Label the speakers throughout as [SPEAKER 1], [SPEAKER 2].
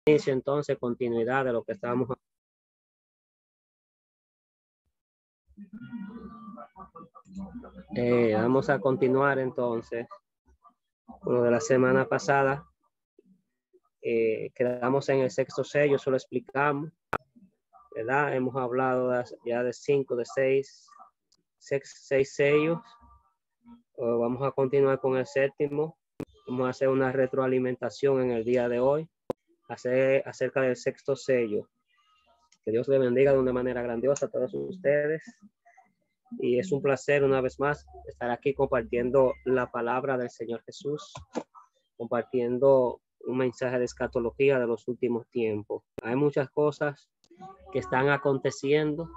[SPEAKER 1] inicio entonces, continuidad de lo que estábamos. Vamos a continuar entonces con lo de la semana pasada. Quedamos en el sexto sello, eso lo explicamos, ¿verdad? Hemos hablado ya de 5, de 6 sellos. Vamos a continuar con el séptimo. Vamos a hacer una retroalimentación en el día de hoy acerca del sexto sello. Que Dios le bendiga de una manera grandiosa a todos ustedes. Y es un placer una vez más estar aquí compartiendo la palabra del Señor Jesús, compartiendo un mensaje de escatología de los últimos tiempos. Hay muchas cosas que están aconteciendo,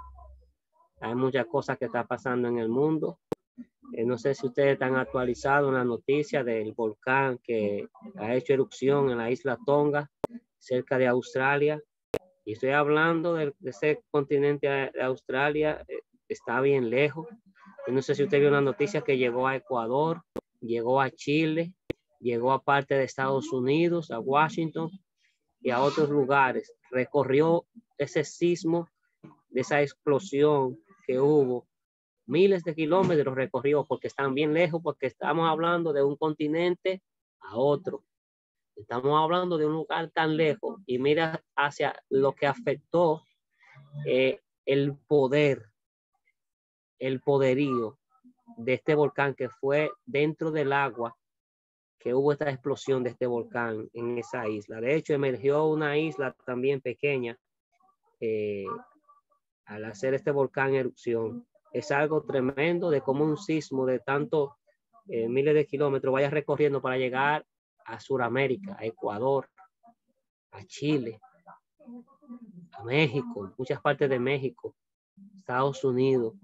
[SPEAKER 1] hay muchas cosas que están pasando en el mundo. No sé si ustedes están actualizados en la noticia del volcán que ha hecho erupción en la isla Tonga, cerca de Australia. Y estoy hablando de ese continente de Australia, está bien lejos. Yo no sé si usted vio una noticia que llegó a Ecuador, llegó a Chile, llegó a parte de Estados Unidos, a Washington y a otros lugares. Recorrió ese sismo de esa explosión que hubo. Miles de kilómetros recorrió porque están bien lejos, porque estamos hablando de un continente a otro. Estamos hablando de un lugar tan lejos y mira hacia lo que afectó el poderío de este volcán que fue dentro del agua, que hubo esta explosión de este volcán en esa isla. De hecho, emergió una isla también pequeña al hacer este volcán erupción. Es algo tremendo de cómo un sismo de tantos miles de kilómetros vaya recorriendo para llegar a Sudamérica, a Ecuador, a Chile, a México, muchas partes de México, Estados Unidos,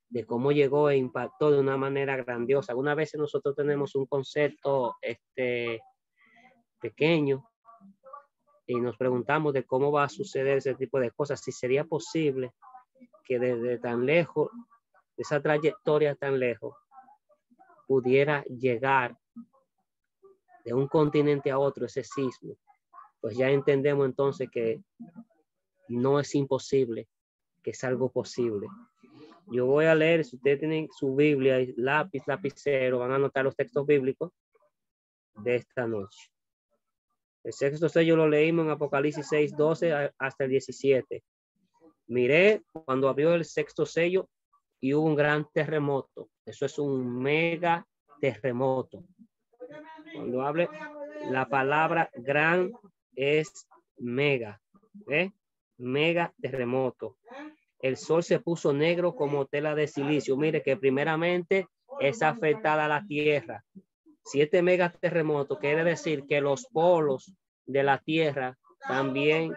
[SPEAKER 1] de cómo llegó e impactó de una manera grandiosa. Algunas veces nosotros tenemos un concepto pequeño y nos preguntamos de cómo va a suceder ese tipo de cosas, si sería posible que desde tan lejos, de esa trayectoria tan lejos, pudiera llegar de un continente a otro ese sismo. Pues ya entendemos entonces que no es imposible, que es algo posible. Yo voy a leer, si ustedes tienen su Biblia y lapicero, van a anotar los textos bíblicos de esta noche. El sexto sello lo leímos en Apocalipsis 6, 12 hasta el 17. Miré cuando abrió el sexto sello y hubo un gran terremoto. Eso es un mega terremoto. Cuando hable la palabra gran es mega, mega terremoto. El sol se puso negro como tela de silicio. Mire que primeramente es afectada la tierra. Si este mega terremoto quiere decir que los polos de la tierra también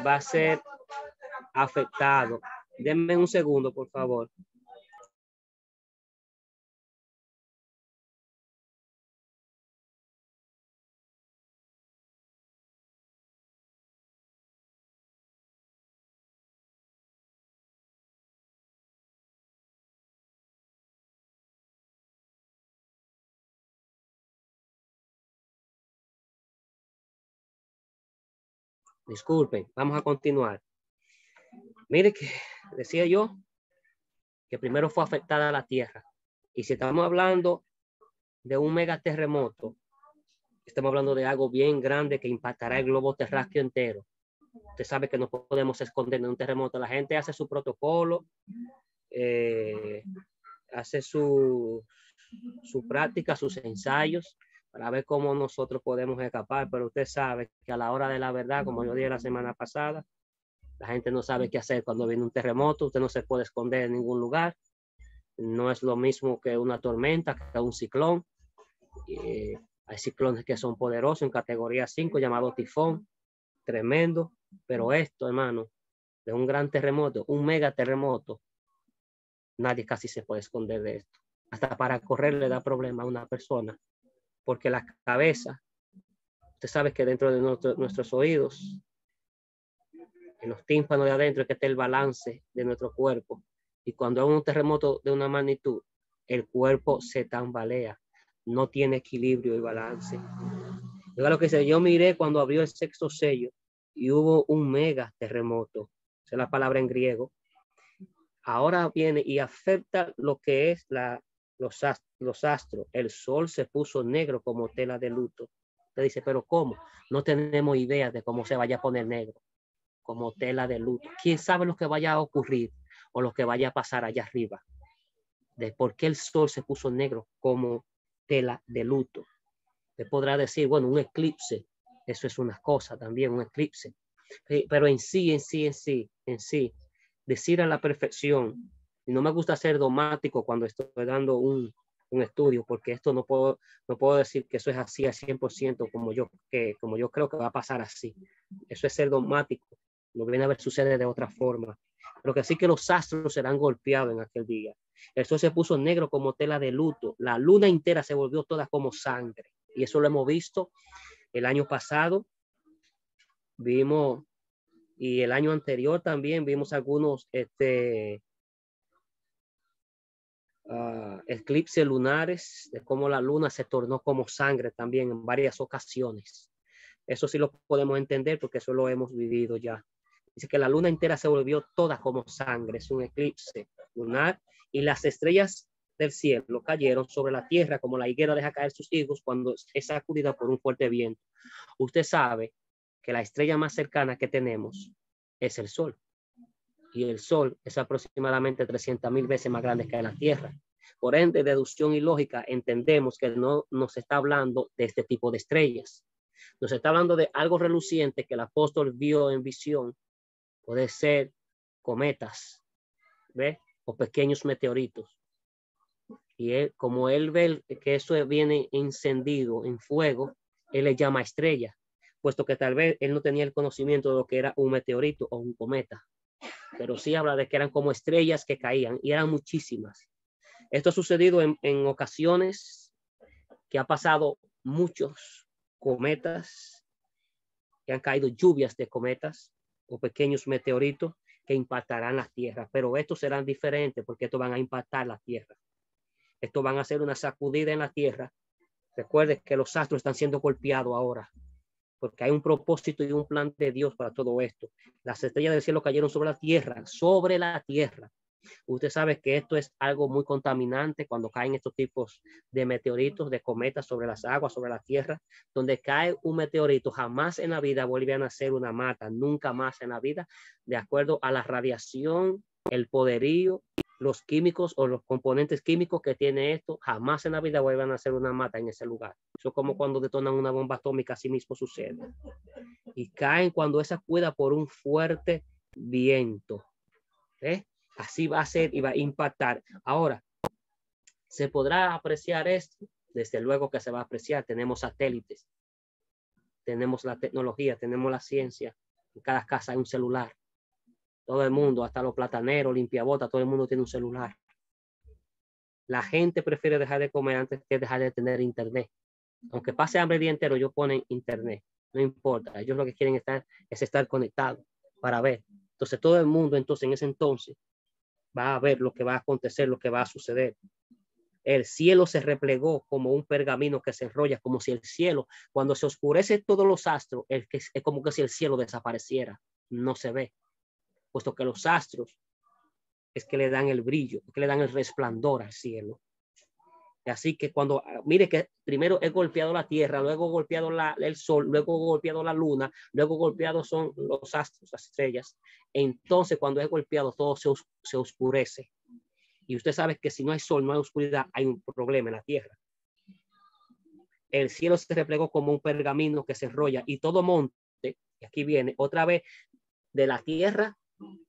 [SPEAKER 1] va a ser afectado. Denme un segundo, por favor. Disculpen, vamos a continuar. Mire que decía yo que primero fue afectada la tierra. Y si estamos hablando de un mega terremoto, estamos hablando de algo bien grande que impactará el globo terráqueo entero. Usted sabe que no podemos esconder en un terremoto. La gente hace su protocolo, hace su práctica, sus ensayos, para ver cómo nosotros podemos escapar. Pero usted sabe que a la hora de la verdad, como yo dije la semana pasada, la gente no sabe qué hacer cuando viene un terremoto. Usted no se puede esconder en ningún lugar. No es lo mismo que una tormenta, que un ciclón. Hay ciclones que son poderosos en categoría 5, llamado tifón, tremendo. Pero esto, hermano, de un gran terremoto, un mega terremoto, nadie casi se puede esconder de esto. Hasta para correr le da problema a una persona, porque la cabeza, usted sabe que dentro de nuestros oídos, en los tímpanos de adentro, es que está el balance de nuestro cuerpo. Y cuando hay un terremoto de una magnitud, el cuerpo se tambalea, no tiene equilibrio y balance. Yo lo que sé, yo miré cuando abrió el sexto sello y hubo un mega terremoto. Esa es la palabra en griego. Ahora viene y afecta lo que es los astros. El sol se puso negro como tela de luto. Usted dice, pero ¿cómo? No tenemos idea de cómo se vaya a poner negro como tela de luto. ¿Quién sabe lo que vaya a ocurrir o lo que vaya a pasar allá arriba? De por qué el sol se puso negro como tela de luto. Usted podrá decir, bueno, un eclipse, eso es una cosa también, un eclipse. Pero en sí, decir a la perfección, y no me gusta ser dogmático cuando estoy dando un estudio, porque esto no puedo decir que eso es así al 100% como yo creo que va a pasar así. Eso es ser dogmático. No viene a ver sucede de otra forma. Pero que sí que los astros serán golpeados en aquel día. El sol se puso negro como tela de luto. La luna entera se volvió toda como sangre. Y eso lo hemos visto el año pasado. Vimos, y el año anterior también vimos algunos eclipses lunares, de cómo la luna se tornó como sangre también en varias ocasiones. Eso sí lo podemos entender porque eso lo hemos vivido ya. Dice que la luna entera se volvió toda como sangre, es un eclipse lunar, y las estrellas del cielo cayeron sobre la tierra como la higuera deja caer sus higos cuando es sacudida por un fuerte viento. Usted sabe que la estrella más cercana que tenemos es el Sol. Y el Sol es aproximadamente 300,000 veces más grande que la Tierra. Por ende, deducción y lógica, entendemos que no nos está hablando de este tipo de estrellas. Nos está hablando de algo reluciente que el apóstol vio en visión. Puede ser cometas, ¿ve? O pequeños meteoritos. Y él, como él ve que eso viene encendido en fuego, él le llama estrella, puesto que tal vez él no tenía el conocimiento de lo que era un meteorito o un cometa, pero sí habla de que eran como estrellas que caían y eran muchísimas. Esto ha sucedido en ocasiones que ha pasado muchos cometas, que han caído lluvias de cometas o pequeños meteoritos que impactarán la Tierra, pero estos serán diferentes porque estos van a impactar la Tierra. Estos van a hacer una sacudida en la Tierra. Recuerde que los astros están siendo golpeados ahora, porque hay un propósito y un plan de Dios para todo esto. Las estrellas del cielo cayeron sobre la Tierra, sobre la Tierra. Usted sabe que esto es algo muy contaminante cuando caen estos tipos de meteoritos, de cometas sobre las aguas, sobre la Tierra. Donde cae un meteorito, jamás en la vida vuelve a nacer una mata, nunca más en la vida, de acuerdo a la radiación, el poderío, los químicos o los componentes químicos que tiene esto, jamás en la vida vuelvan a hacer una mata en ese lugar. Eso es como cuando detonan una bomba atómica, así mismo sucede. Y caen cuando esa cuida por un fuerte viento. Así va a ser y va a impactar. Ahora, ¿se podrá apreciar esto? Desde luego que se va a apreciar. Tenemos satélites, tenemos la tecnología, tenemos la ciencia. En cada casa hay un celular. Todo el mundo, hasta los plataneros, limpiabotas, todo el mundo tiene un celular. La gente prefiere dejar de comer antes que dejar de tener internet. Aunque pase hambre el día entero, ellos ponen internet. No importa. Ellos lo que quieren es estar conectados para ver. Entonces, todo el mundo, en ese entonces, va a ver lo que va a acontecer, lo que va a suceder. El cielo se replegó como un pergamino que se enrolla, como si el cielo, cuando se oscurece todos los astros, es como que si el cielo desapareciera. No se ve, puesto que los astros es que le dan el brillo, es que le dan el resplandor al cielo. Así que cuando, mire que primero he golpeado la tierra, luego he golpeado el sol, luego he golpeado la luna, luego golpeado son los astros, las estrellas. Entonces cuando he golpeado todo se oscurece. Y usted sabe que si no hay sol, no hay oscuridad, hay un problema en la tierra. El cielo se replegó como un pergamino que se enrolla y todo monte, y aquí viene otra vez, de la tierra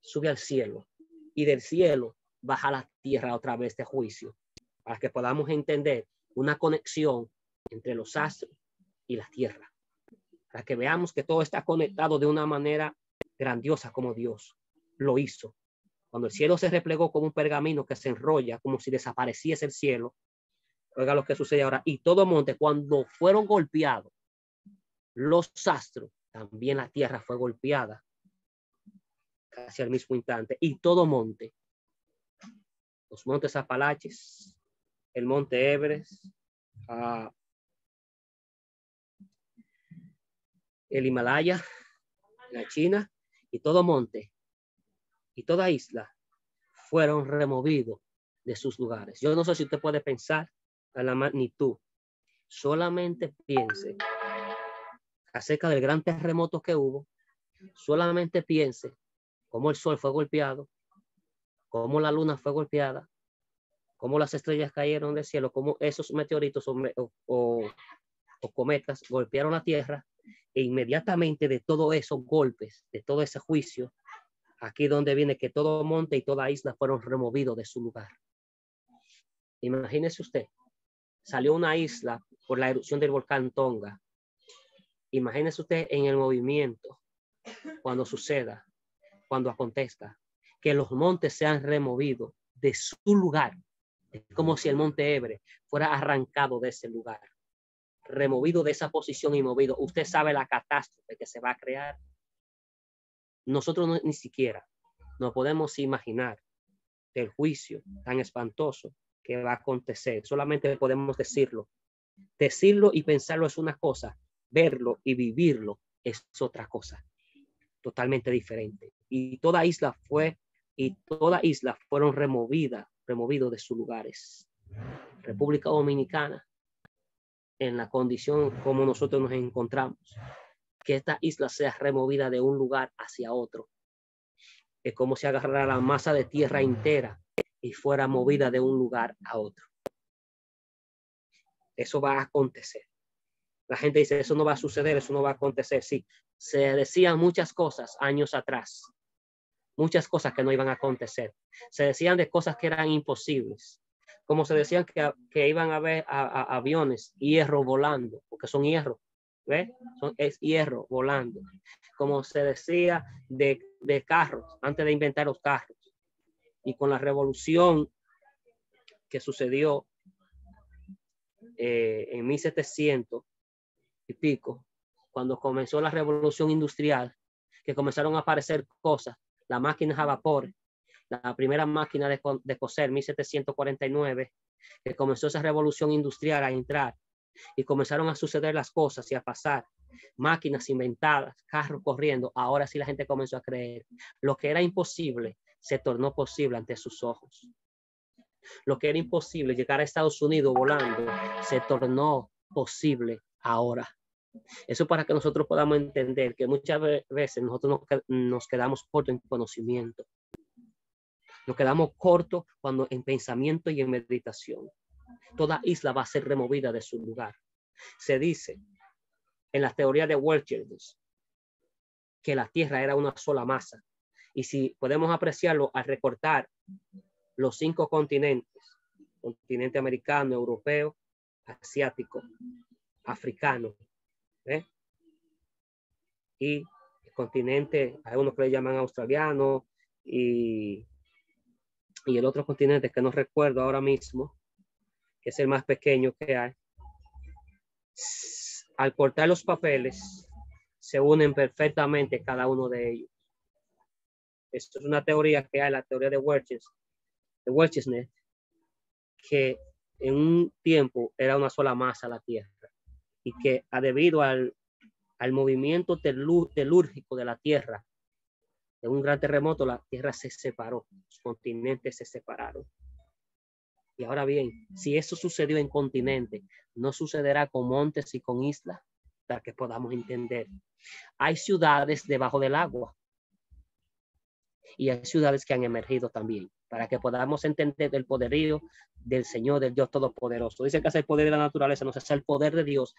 [SPEAKER 1] sube al cielo y del cielo baja a la tierra otra vez de juicio, para que podamos entender una conexión entre los astros y la tierra, para que veamos que todo está conectado de una manera grandiosa como Dios lo hizo. Cuando el cielo se replegó como un pergamino que se enrolla, como si desapareciese el cielo, oiga lo que sucede ahora, y todo monte, cuando fueron golpeados los astros, también la tierra fue golpeada casi al mismo instante, y todo monte, los montes Apalaches, el monte Everest, el Himalaya, la China y todo monte y toda isla fueron removidos de sus lugares. Yo no sé si usted puede pensar a la magnitud. Solamente piense acerca del gran terremoto que hubo. Solamente piense cómo el sol fue golpeado, cómo la luna fue golpeada, cómo las estrellas cayeron del cielo, cómo esos meteoritos o cometas golpearon la tierra, e inmediatamente de todos esos golpes, de todo ese juicio, aquí donde viene que todo monte y toda isla fueron removidos de su lugar. Imagínese usted, salió una isla por la erupción del volcán Tonga. Imagínese usted en el movimiento, cuando suceda, cuando acontezca, que los montes sean removidos de su lugar. Es como si el monte Everest fuera arrancado de ese lugar, removido de esa posición y movido. Usted sabe la catástrofe que se va a crear. Nosotros ni siquiera nos podemos imaginar el juicio tan espantoso que va a acontecer. Solamente podemos decirlo. Decirlo y pensarlo es una cosa, verlo y vivirlo es otra cosa, totalmente diferente. Y toda isla fueron removidos de sus lugares. República Dominicana, en la condición como nosotros nos encontramos, que esta isla sea removida de un lugar hacia otro. Es como si agarrara la masa de tierra entera y fuera movida de un lugar a otro. Eso va a acontecer. La gente dice, eso no va a suceder, eso no va a acontecer. Sí, se decían muchas cosas años atrás, muchas cosas que no iban a acontecer. Se decían de cosas que eran imposibles, como se decían que iban a haber aviones, hierro volando, porque son hierro, ¿ves? Es hierro volando. Como se decía de carros, antes de inventar los carros. Y con la revolución que sucedió en 1700 y pico, cuando comenzó la revolución industrial, que comenzaron a aparecer cosas, las máquinas a vapor, la primera máquina de coser, 1749, que comenzó esa revolución industrial a entrar y comenzaron a suceder las cosas y a pasar, máquinas inventadas, carros corriendo. Ahora sí la gente comenzó a creer. Lo que era imposible se tornó posible ante sus ojos. Lo que era imposible, llegar a Estados Unidos volando, se tornó posible ahora. Eso para que nosotros podamos entender que muchas veces nosotros nos quedamos cortos en conocimiento. Nos quedamos cortos cuando en pensamiento y en meditación. Toda isla va a ser removida de su lugar. Se dice en la teoría de Wilkins que la Tierra era una sola masa. Y si podemos apreciarlo al recortar los 5 continentes, continente americano, europeo, asiático, africano, ¿eh? Y el continente, hay unos que le llaman australiano y el otro continente que no recuerdo ahora mismo, que es el más pequeño que hay. Al cortar los papeles, se unen perfectamente cada uno de ellos. Esto es una teoría que hay, la teoría de Wilkins, que en un tiempo era una sola masa la Tierra y que debido al movimiento telúrgico de la Tierra, de un gran terremoto, la Tierra se separó, los continentes se separaron. Y ahora bien, si eso sucedió en continente, ¿no sucederá con montes y con islas? Para que podamos entender. Hay ciudades debajo del agua y hay ciudades que han emergido también, para que podamos entender el poderío del Señor, del Dios Todopoderoso. Dice que es el poder de la naturaleza, no es el poder de Dios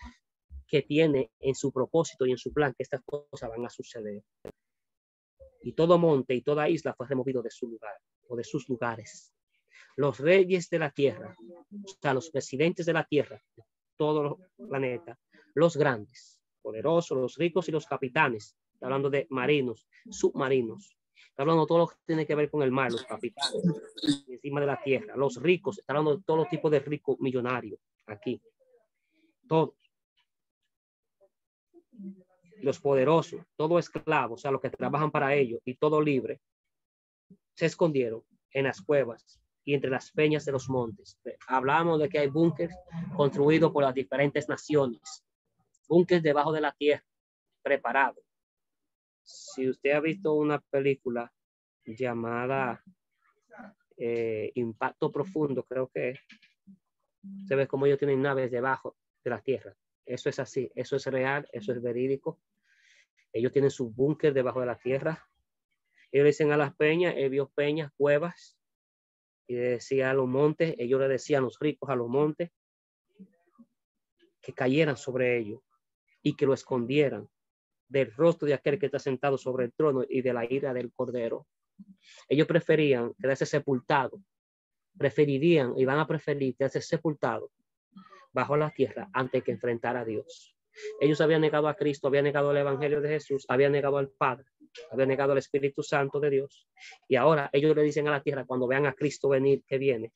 [SPEAKER 1] que tiene en su propósito y en su plan que estas cosas van a suceder. Y todo monte y toda isla fue removido de su lugar o de sus lugares. Los reyes de la tierra, o sea, los presidentes de la tierra, de todo el planeta, los grandes, poderosos, los ricos y los capitanes. Está hablando de marinos, submarinos. Está hablando de todo lo que tiene que ver con el mar, los capitanes, encima de la tierra. Los ricos, está hablando de todos los tipos de ricos millonarios aquí. Todos. Los poderosos, todo esclavo, o sea, los que trabajan para ellos y todo libre, se escondieron en las cuevas y entre las peñas de los montes. Hablamos de que hay búnkeres construidos por las diferentes naciones, búnkeres debajo de la tierra, preparados. Si usted ha visto una película llamada Impacto Profundo, creo que se ve como ellos tienen naves debajo de la tierra. Eso es así, eso es real, eso es verídico. Ellos tienen su búnker debajo de la tierra. Ellos le dicen a las peñas, vio peñas, cuevas, y le decía a los montes, ellos le decían a los ricos a los montes, que cayeran sobre ellos y que lo escondieran del rostro de aquel que está sentado sobre el trono y de la ira del cordero. Ellos preferían quedarse sepultados, preferirían y van a preferir quedarse sepultados bajo la tierra antes que enfrentar a Dios. Ellos habían negado a Cristo, habían negado el evangelio de Jesús, habían negado al Padre, habían negado al Espíritu Santo de Dios. Y ahora ellos le dicen a la tierra, cuando vean a Cristo venir, que viene,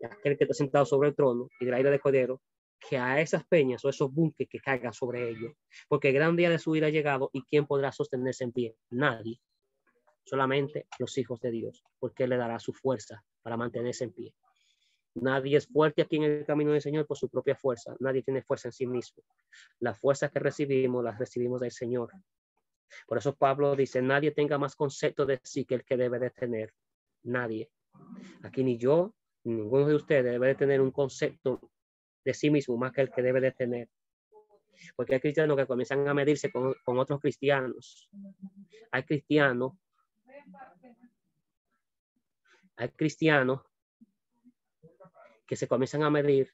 [SPEAKER 1] aquel que está sentado sobre el trono y de la ira del cordero, que a esas peñas o esos búnkeres que caigan sobre ellos, porque el gran día de su ira ha llegado. ¿Y quién podrá sostenerse en pie? Nadie, solamente los hijos de Dios, porque Él le dará su fuerza para mantenerse en pie. Nadie es fuerte aquí en el camino del Señor por su propia fuerza. Nadie tiene fuerza en sí mismo. La fuerza que recibimos, la recibimos del Señor. Por eso Pablo dice, nadie tenga más concepto de sí que el que debe de tener. Nadie. Aquí ni yo, ni ninguno de ustedes debe de tener un concepto de sí mismo más que el que debe de tener. Porque hay cristianos que comienzan a medirse con otros cristianos. Hay cristianos que se comienzan a medir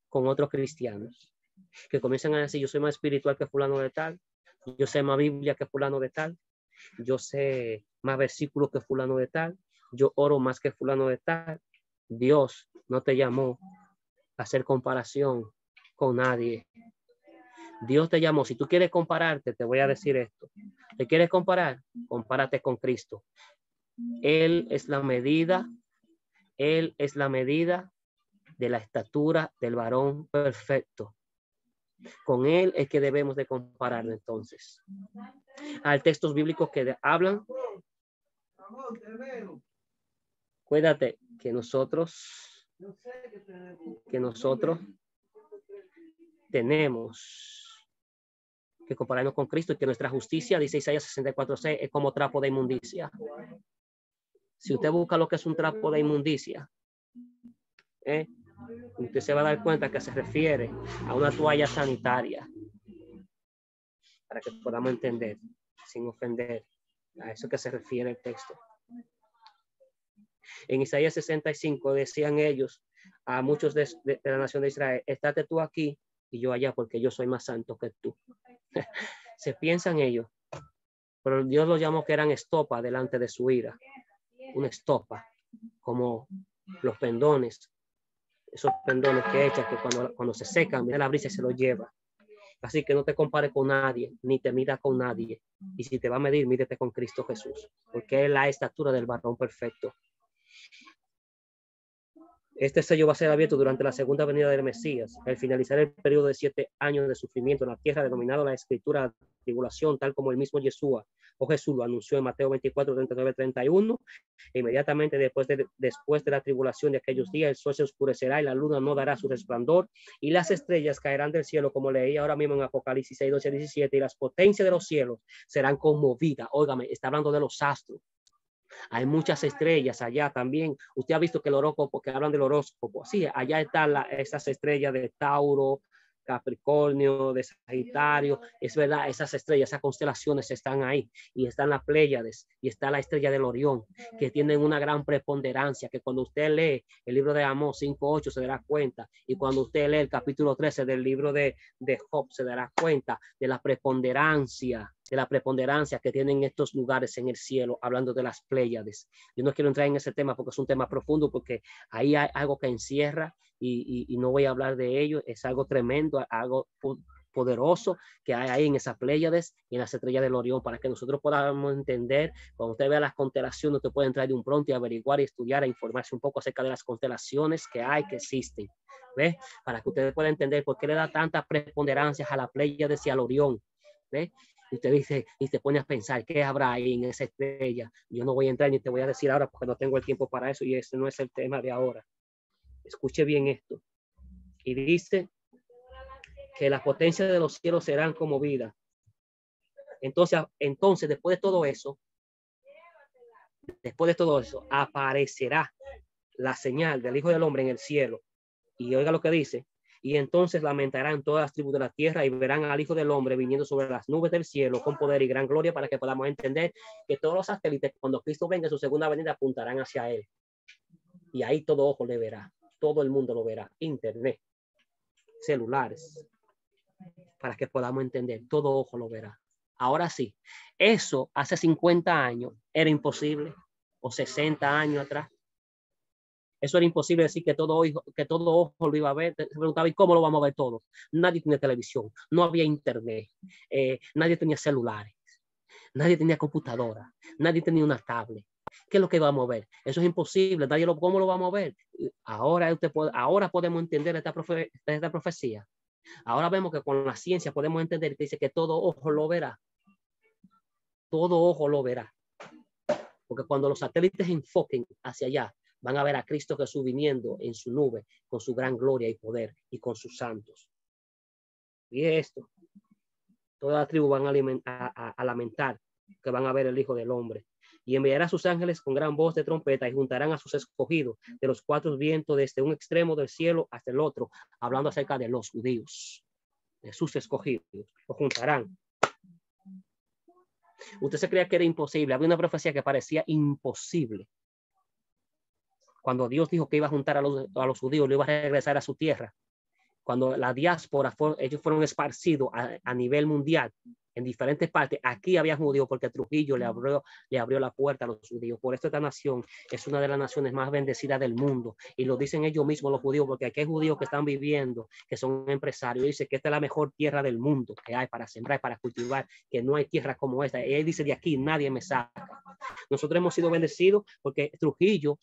[SPEAKER 1] con otros cristianos, que comienzan a decir, yo soy más espiritual que fulano de tal, yo sé más Biblia que fulano de tal, yo sé más versículos que fulano de tal, yo oro más que fulano de tal. Dios no te llamó a hacer comparación con nadie. Dios te llamó. Si tú quieres compararte, te voy a decir esto. ¿Te quieres comparar? Compárate con Cristo. Él es la medida de la estatura del varón perfecto. Con Él es que debemos de compararlo entonces. Hay textos bíblicos que hablan. Cuídate que nosotros tenemos que compararnos con Cristo y que nuestra justicia, dice Isaías 64:6, es como trapo de inmundicia. Si usted busca lo que es un trapo de inmundicia, usted se va a dar cuenta que se refiere a una toalla sanitaria, para que podamos entender, sin ofender, a eso que se refiere el texto. En Isaías 65 decían ellos a muchos de la nación de Israel, estate tú aquí y yo allá, porque yo soy más santo que tú. Se piensan ellos, pero Dios los llamó que eran estopa delante de su ira. Una estopa, como los pendones, esos pendones que echan, que cuando se secan, mira la brisa y se los lleva. Así que no te compares con nadie, ni te midas con nadie. Y si te va a medir, mídete con Cristo Jesús, porque es la estatura del varón perfecto. Este sello va a ser abierto durante la segunda venida del Mesías, al finalizar el periodo de 7 años de sufrimiento en la tierra, denominado la Escritura tribulación, tal como el mismo Jesús lo anunció en Mateo 24, 39, 31. E inmediatamente después de la tribulación de aquellos días, el sol se oscurecerá y la luna no dará su resplandor y las estrellas caerán del cielo, como leí ahora mismo en Apocalipsis 6, 12, 17, y las potencias de los cielos serán conmovidas. Óigame, está hablando de los astros. Hay muchas estrellas allá también. Usted ha visto que el horóscopo, que hablan del horóscopo, sí, allá están esas estrellas de Tauro, Capricornio, de Sagitario. Es verdad, esas estrellas, esas constelaciones están ahí. Y están las Pléyades y está la estrella del Orión, que tienen una gran preponderancia, que cuando usted lee el libro de Amós 5:8 se dará cuenta. Y cuando usted lee el capítulo 13 del libro de Job se dará cuenta de la preponderancia que tienen estos lugares en el cielo, hablando de las Pléyades. Yo no quiero entrar en ese tema porque es un tema profundo, porque ahí hay algo que encierra y no voy a hablar de ello. Es algo tremendo, algo poderoso que hay ahí en esas Pléyades y en las estrellas del Orión, para que nosotros podamos entender. Cuando usted vea las constelaciones, usted puede entrar de un pronto y averiguar y estudiar e informarse un poco acerca de las constelaciones que hay, que existen. ¿Ve? Para que usted pueda entender por qué le da tantas preponderancias a la Pléyades y al Orión. ¿Ve? Y usted dice, y te pone a pensar, ¿qué habrá ahí en esa estrella? Yo no voy a entrar ni te voy a decir ahora porque no tengo el tiempo para eso y ese no es el tema de ahora. Escuche bien esto. Y dice que las potencias de los cielos serán conmovidas Entonces, después de todo eso, aparecerá la señal del Hijo del Hombre en el cielo. Y oiga lo que dice. Y entonces lamentarán todas las tribus de la tierra y verán al Hijo del Hombre viniendo sobre las nubes del cielo con poder y gran gloria, para que podamos entender que todos los satélites, cuando Cristo venga en su segunda venida, apuntarán hacia él. Y ahí todo ojo le verá. Todo el mundo lo verá. Internet, celulares, para que podamos entender. Todo ojo lo verá. Ahora sí, eso hace 50 años era imposible, o 60 años atrás. Eso era imposible decir que todo ojo lo iba a ver. Se preguntaba, ¿y cómo lo vamos a ver todos? Nadie tenía televisión, no había internet, nadie tenía celulares, nadie tenía computadora, nadie tenía una tablet. ¿Qué es lo que vamos a ver? Eso es imposible. ¿Cómo lo vamos a ver? Ahora podemos entender esta profecía. Ahora vemos que con la ciencia podemos entender que dice que todo ojo lo verá. Todo ojo lo verá. Porque cuando los satélites enfoquen hacia allá, van a ver a Cristo Jesús viniendo en su nube con su gran gloria y poder y con sus santos. Y esto, toda la tribu van a lamentar que van a ver el Hijo del Hombre. Y enviará a sus ángeles con gran voz de trompeta y juntarán a sus escogidos de los cuatro vientos desde un extremo del cielo hasta el otro, hablando acerca de los judíos, de sus escogidos. Los juntarán. Usted se creía que era imposible. Había una profecía que parecía imposible. Cuando Dios dijo que iba a juntar a los judíos, lo iba a regresar a su tierra. Cuando la diáspora, ellos fueron esparcidos a nivel mundial, en diferentes partes. Aquí había judíos porque Trujillo le abrió la puerta a los judíos. Por eso esta nación es una de las naciones más bendecidas del mundo. Y lo dicen ellos mismos los judíos, porque aquí hay judíos que están viviendo, que son empresarios. Dicen que esta es la mejor tierra del mundo que hay para sembrar, para cultivar, que no hay tierra como esta. Y él dice, de aquí nadie me saca. Nosotros hemos sido bendecidos porque Trujillo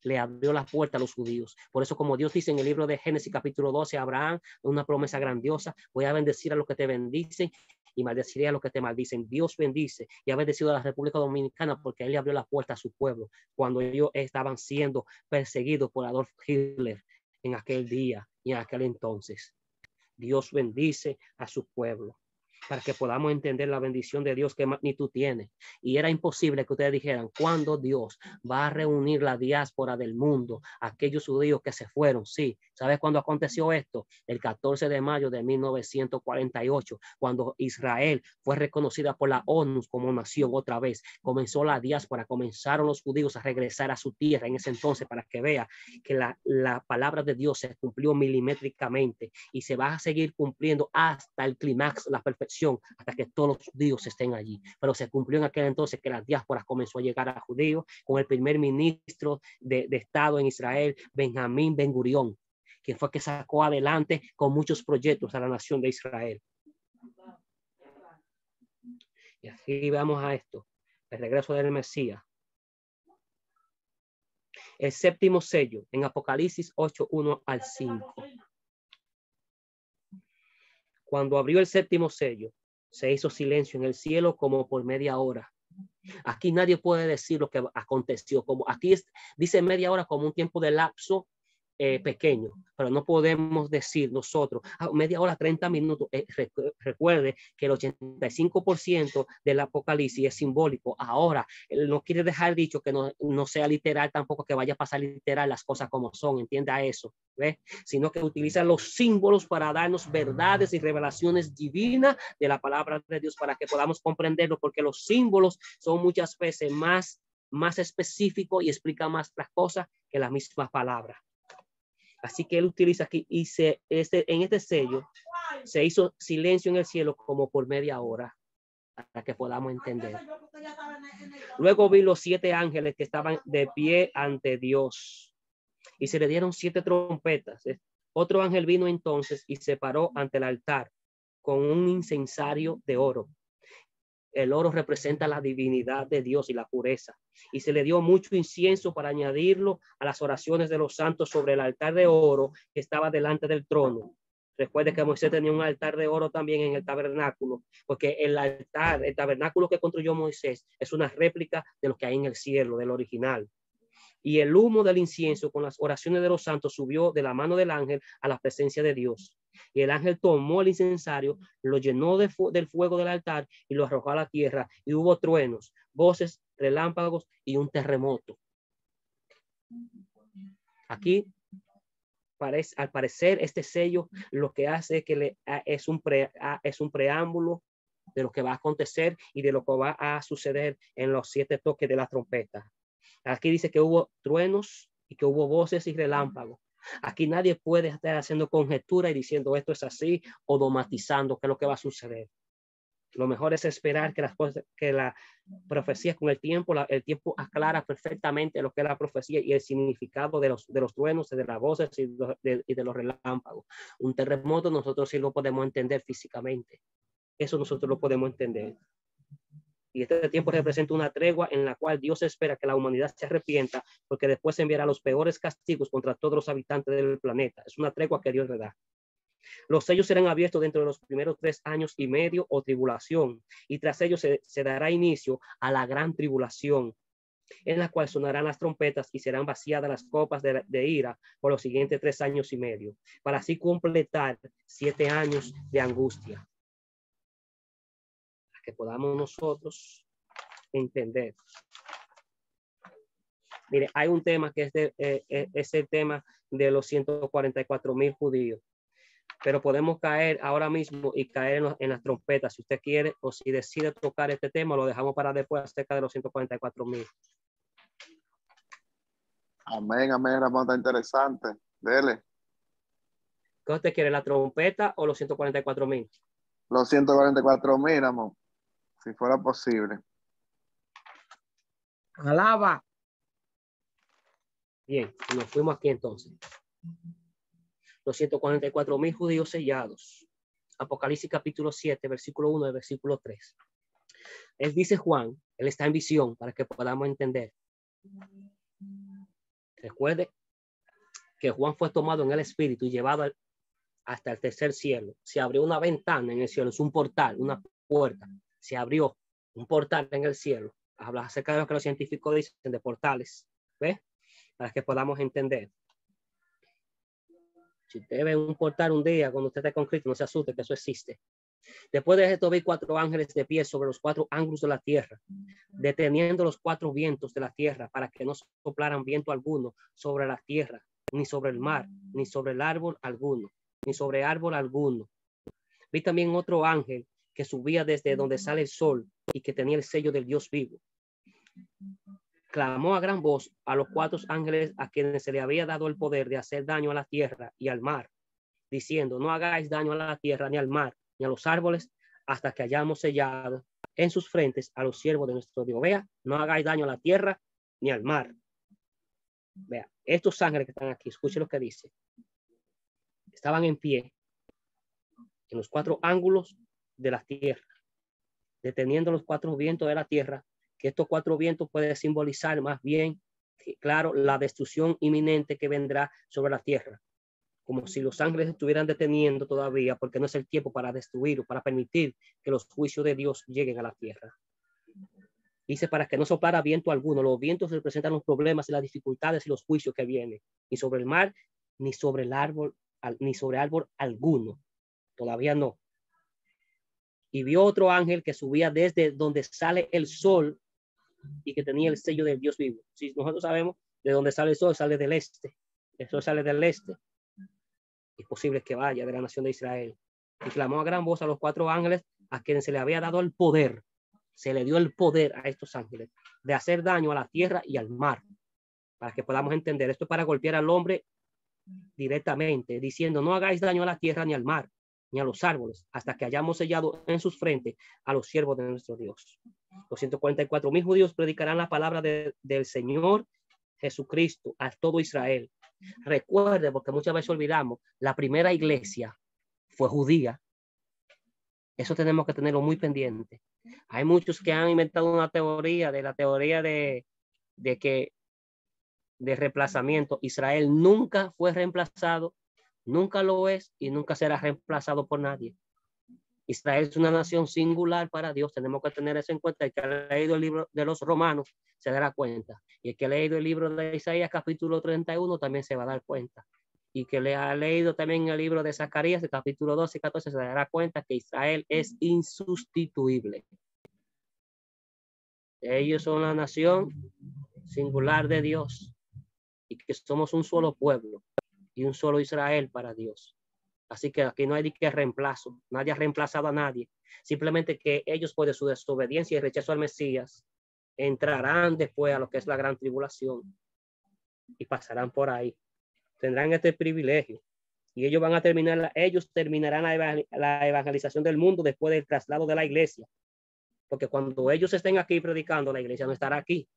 [SPEAKER 1] le abrió la puerta a los judíos. Por eso, como Dios dice en el libro de Génesis capítulo 12, Abraham, una promesa grandiosa: voy a bendecir a los que te bendicen y maldeciré a los que te maldicen. Dios bendice y ha bendecido a la República Dominicana porque él le abrió la puerta a su pueblo cuando ellos estaban siendo perseguidos por Adolf Hitler en aquel día y en aquel entonces. Dios bendice a su pueblo para que podamos entender la bendición de Dios, qué magnitud tiene. Y era imposible que ustedes dijeran, ¿cuándo Dios va a reunir la diáspora del mundo, aquellos judíos que se fueron? Sí. ¿Sabes cuándo aconteció esto? El 14 de mayo de 1948, cuando Israel fue reconocida por la ONU como nación otra vez. Comenzó la diáspora, comenzaron los judíos a regresar a su tierra en ese entonces, para que vea que la palabra de Dios se cumplió milimétricamente y se va a seguir cumpliendo hasta el clímax, la perfección, hasta que todos los judíos estén allí. Pero se cumplió en aquel entonces que las diásporas comenzó a llegar a judíos con el primer ministro de Estado en Israel, Benjamín Ben Gurión, quien fue que sacó adelante con muchos proyectos a la nación de Israel. Y así vamos a esto, el regreso del Mesías. El séptimo sello en Apocalipsis 8:1 al 5. Cuando abrió el séptimo sello, se hizo silencio en el cielo como por media hora. Aquí nadie puede decir lo que aconteció. Como aquí dice media hora como un tiempo de lapso pequeño, pero no podemos decir nosotros media hora, 30 minutos. Recuerde que el 85% del Apocalipsis es simbólico. Ahora, no quiere dejar dicho que no sea literal tampoco, que vaya a pasar literal las cosas como son, entienda eso, ¿ves? Sino que utiliza los símbolos para darnos verdades y revelaciones divinas de la palabra de Dios, para que podamos comprenderlo, porque los símbolos son muchas veces más específicos y explican más las cosas que las mismas palabras. Así que él utiliza aquí, y en este sello se hizo silencio en el cielo como por media hora, para que podamos entender. Luego vi los 7 ángeles que estaban de pie ante Dios, y se le dieron 7 trompetas. Otro ángel vino entonces y se paró ante el altar con un incensario de oro. El oro representa la divinidad de Dios y la pureza. Y se le dio mucho incienso para añadirlo a las oraciones de los santos sobre el altar de oro que estaba delante del trono. Recuerde que Moisés tenía un altar de oro también en el tabernáculo, porque el tabernáculo que construyó Moisés es una réplica de lo que hay en el cielo, del original. Y el humo del incienso con las oraciones de los santos subió de la mano del ángel a la presencia de Dios. Y el ángel tomó el incensario, lo llenó del fuego del altar y lo arrojó a la tierra. Y hubo truenos, voces, relámpagos y un terremoto. Aquí, al parecer, este sello lo que hace es que es un preámbulo de lo que va a acontecer y de lo que va a suceder en los 7 toques de la trompeta. Aquí dice que hubo truenos y que hubo voces y relámpagos. Aquí nadie puede estar haciendo conjetura y diciendo esto es así o dogmatizando qué es lo que va a suceder. Lo mejor es esperar que la profecía con el tiempo aclara perfectamente lo que es la profecía y el significado de los truenos, de las voces y de los relámpagos. Un terremoto nosotros sí lo podemos entender físicamente. Eso nosotros lo podemos entender. Y este tiempo representa una tregua en la cual Dios espera que la humanidad se arrepienta, porque después enviará los peores castigos contra todos los habitantes del planeta. Es una tregua que Dios le da. Los sellos serán abiertos dentro de los primeros 3 años y medio o tribulación, y tras ellos se dará inicio a la gran tribulación, en la cual sonarán las trompetas y serán vaciadas las copas de ira por los siguientes 3 años y medio, para así completar 7 años de angustia. Que podamos nosotros entender. Mire, hay un tema que es el tema de los 144,000 judíos, pero podemos caer ahora mismo y caer en las trompetas si usted quiere, o si decide tocar este tema, lo dejamos para después acerca de los 144,000.
[SPEAKER 2] Amén, amén, hermano, está interesante. Dele.
[SPEAKER 1] ¿Qué usted quiere, la trompeta o los 144,000?
[SPEAKER 2] Los 144,000, amor, si fuera posible.
[SPEAKER 1] Alaba. Bien, nos fuimos aquí entonces. Los 144,000 judíos sellados. Apocalipsis capítulo 7, versículo 1 y versículo 3. Él dice Juan, él está en visión para que podamos entender. Recuerde que Juan fue tomado en el espíritu y llevado hasta el tercer cielo. Se abrió una ventana en el cielo, es un portal, una puerta. Se abrió un portal en el cielo. Habla acerca de lo que los científicos dicen de portales. ¿Ves? Para que podamos entender. Si usted ve un portal un día, cuando usted esté con Cristo, no se asuste que eso existe. Después de esto vi 4 ángeles de pie sobre los 4 ángulos de la tierra, deteniendo los 4 vientos de la tierra para que no soplaran viento alguno sobre la tierra, ni sobre el mar, ni sobre el árbol alguno, ni sobre árbol alguno. Vi también otro ángel que subía desde donde sale el sol y que tenía el sello del Dios vivo. Clamó a gran voz a los 4 ángeles a quienes se le había dado el poder de hacer daño a la tierra y al mar, diciendo, no hagáis daño a la tierra ni al mar, ni a los árboles, hasta que hayamos sellado en sus frentes a los siervos de nuestro Dios. Vea, no hagáis daño a la tierra ni al mar. Vea, estos ángeles que están aquí, escuchen lo que dice. Estaban en pie en los 4 ángulos de la tierra, deteniendo los 4 vientos de la tierra, que estos 4 vientos pueden simbolizar más bien, claro, la destrucción inminente que vendrá sobre la tierra. Como si los ángeles estuvieran deteniendo todavía, porque no es el tiempo para destruir o para permitir que los juicios de Dios lleguen a la tierra. Dice para que no soplara viento alguno. Los vientos representan los problemas y las dificultades y los juicios que vienen, ni sobre el mar, ni sobre el árbol, ni sobre árbol alguno. Todavía no. Y vio otro ángel que subía desde donde sale el sol y que tenía el sello del Dios vivo. Si nosotros sabemos de dónde sale el sol, sale del este. El sol sale del este. Es posible que vaya de la nación de Israel. Y clamó a gran voz a los 4 ángeles a quienes se le había dado el poder. Se le dio el poder a estos ángeles de hacer daño a la tierra y al mar. Para que podamos entender. Esto es para golpear al hombre directamente, diciendo, no hagáis daño a la tierra ni al mar, ni a los árboles, hasta que hayamos sellado en sus frentes a los siervos de nuestro Dios. Los 144,000 judíos predicarán la palabra del Señor Jesucristo a todo Israel. Recuerde, porque muchas veces olvidamos, la primera iglesia fue judía. Eso tenemos que tenerlo muy pendiente. Hay muchos que han inventado una teoría de reemplazamiento. Israel nunca fue reemplazado, nunca lo es y nunca será reemplazado por nadie. Israel es una nación singular para Dios. Tenemos que tener eso en cuenta. El que ha leído el libro de los Romanos se dará cuenta. Y el que ha leído el libro de Isaías, capítulo 31, también se va a dar cuenta. Y que le ha leído también el libro de Zacarías, el capítulo 12 y 14, se dará cuenta que Israel es insustituible. Ellos son la nación singular de Dios y que somos un solo pueblo y un solo Israel para Dios. Así que aquí no hay que reemplazo. Nadie ha reemplazado a nadie. Simplemente que ellos, por su desobediencia y rechazo al Mesías, entrarán después a lo que es la gran tribulación y pasarán por ahí. Tendrán este privilegio y ellos van a terminar, ellos terminarán la evangelización del mundo después del traslado de la iglesia. Porque cuando ellos estén aquí predicando, la iglesia no estará aquí.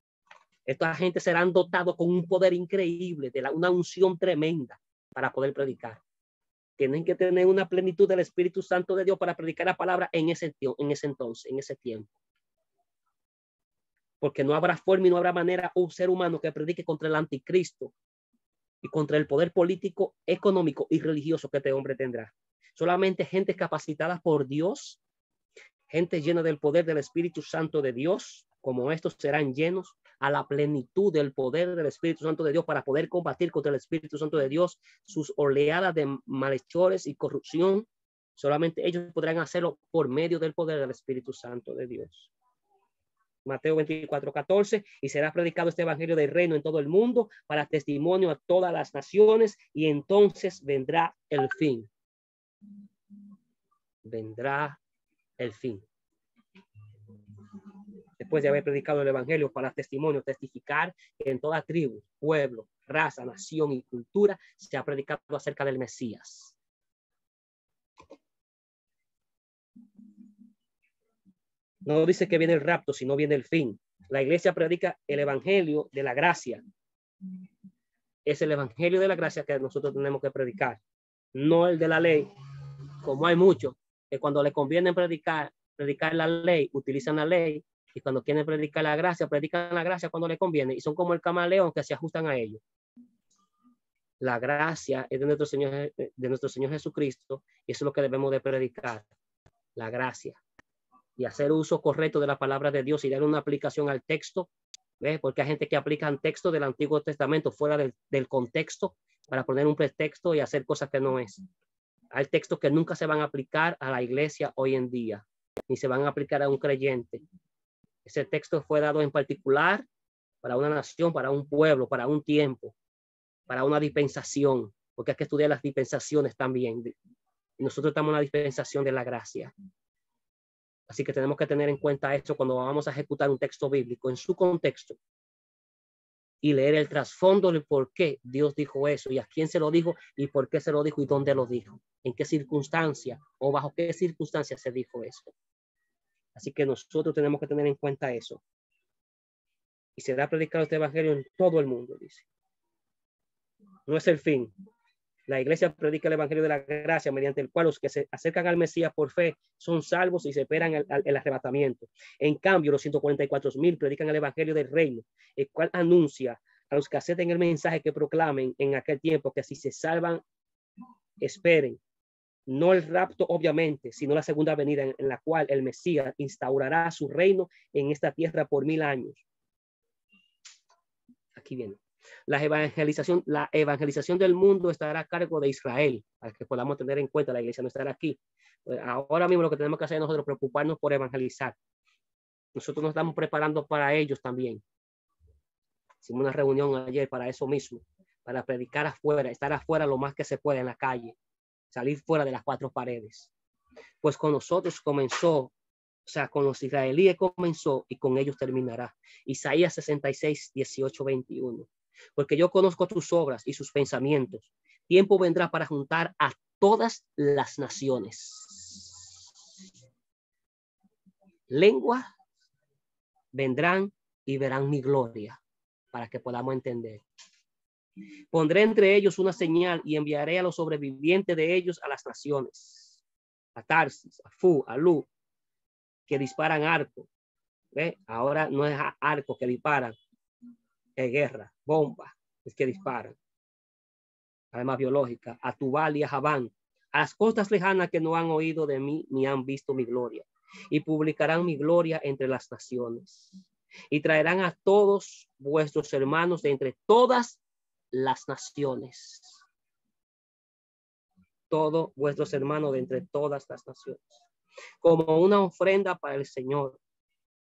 [SPEAKER 1] Esta gente serán dotados con un poder increíble, una unción tremenda para poder predicar. Tienen que tener una plenitud del Espíritu Santo de Dios para predicar la palabra en ese entonces, en ese tiempo. Porque no habrá forma y no habrá manera un ser humano que predique contra el anticristo y contra el poder político, económico y religioso que este hombre tendrá. Solamente gente capacitada por Dios, gente llena del poder del Espíritu Santo de Dios, como estos serán llenos a la plenitud del poder del Espíritu Santo de Dios para poder combatir contra el Espíritu Santo de Dios, sus oleadas de malhechores y corrupción. Solamente ellos podrán hacerlo por medio del poder del Espíritu Santo de Dios. Mateo 24:14, y será predicado este evangelio del reino en todo el mundo para testimonio a todas las naciones, y entonces vendrá el fin. Vendrá el fin. Después de haber predicado el evangelio para testimonio, testificar que en toda tribu, pueblo, raza, nación y cultura se ha predicado acerca del Mesías. No dice que viene el rapto, sino viene el fin. La iglesia predica el evangelio de la gracia. Es el evangelio de la gracia que nosotros tenemos que predicar, no el de la ley, como hay muchos que cuando le conviene predicar la ley, utilizan la ley, y cuando quieren predicar la gracia, predican la gracia cuando le conviene, y son como el camaleón que se ajustan a ellos. La gracia es de nuestro Señor Jesucristo, y eso es lo que debemos de predicar, la gracia, y hacer uso correcto de la palabra de Dios y dar una aplicación al texto. ¿Ves? Porque hay gente que aplica un texto del Antiguo Testamento fuera del contexto para poner un pretexto y hacer cosas que no es. Hay textos que nunca se van a aplicar a la iglesia hoy en día, ni se van a aplicar a un creyente. Ese texto fue dado en particular para una nación, para un pueblo, para un tiempo, para una dispensación, porque hay que estudiar las dispensaciones también. Nosotros estamos en la dispensación de la gracia. Así que tenemos que tener en cuenta esto cuando vamos a ejecutar un texto bíblico en su contexto y leer el trasfondo del por qué Dios dijo eso y a quién se lo dijo y por qué se lo dijo y dónde lo dijo, en qué circunstancia o bajo qué circunstancias se dijo eso. Así que nosotros tenemos que tener en cuenta eso. Y será predicado este evangelio en todo el mundo, dice. No es el fin. La iglesia predica el evangelio de la gracia mediante el cual los que se acercan al Mesías por fe son salvos y se esperan el arrebatamiento. En cambio, los 144,000 predican el evangelio del reino, el cual anuncia a los que acepten el mensaje que proclamen en aquel tiempo que si se salvan, esperen. No el rapto, obviamente, sino la segunda venida en la cual el Mesías instaurará su reino en esta tierra por 1000 años. Aquí viene. La evangelización del mundo estará a cargo de Israel, para que podamos tener en cuenta, la iglesia no estará aquí. Ahora mismo lo que tenemos que hacer es nosotros preocuparnos por evangelizar. Nosotros nos estamos preparando para ellos también. Hicimos una reunión ayer para eso mismo, para predicar afuera, estar afuera lo más que se puede en la calle, salir fuera de las 4 paredes. Pues con nosotros comenzó, o sea, con los israelíes comenzó y con ellos terminará. Isaías 66, 18, 21. Porque yo conozco tus obras y sus pensamientos. Tiempo vendrá para juntar a todas las naciones. Lengua vendrán y verán mi gloria, para que podamos entender. Pondré entre ellos una señal y enviaré a los sobrevivientes de ellos a las naciones. A Tarsis, a Fu, a Lu, que disparan arco. ¿Ve? Ahora no es arco que disparan, es guerra, bomba, es que disparan. Además biológica, a Tubal y a Javán, a las costas lejanas que no han oído de mí ni han visto mi gloria, y publicarán mi gloria entre las naciones, y traerán a todos vuestros hermanos de entre todas las naciones. Todos vuestros hermanos de entre todas las naciones, como una ofrenda para el Señor,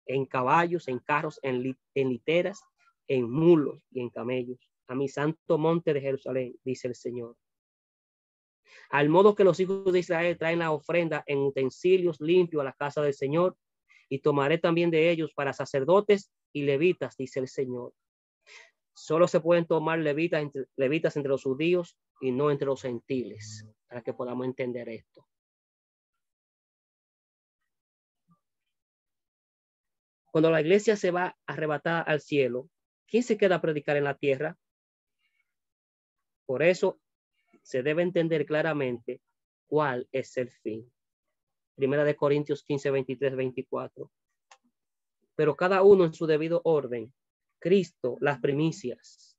[SPEAKER 1] en caballos, en carros, en literas, en mulos y en camellos, a mi santo monte de Jerusalén, dice el Señor. Al modo que los hijos de Israel traen la ofrenda en utensilios limpios a la casa del Señor, y tomaré también de ellos para sacerdotes y levitas, dice el Señor. Solo se pueden tomar levitas entre los judíos y no entre los gentiles, para que podamos entender esto. Cuando la iglesia se va arrebatada al cielo, ¿quién se queda a predicar en la tierra? Por eso se debe entender claramente cuál es el fin. Primera de Corintios 15, 23, 24. Pero cada uno en su debido orden. Cristo, las primicias.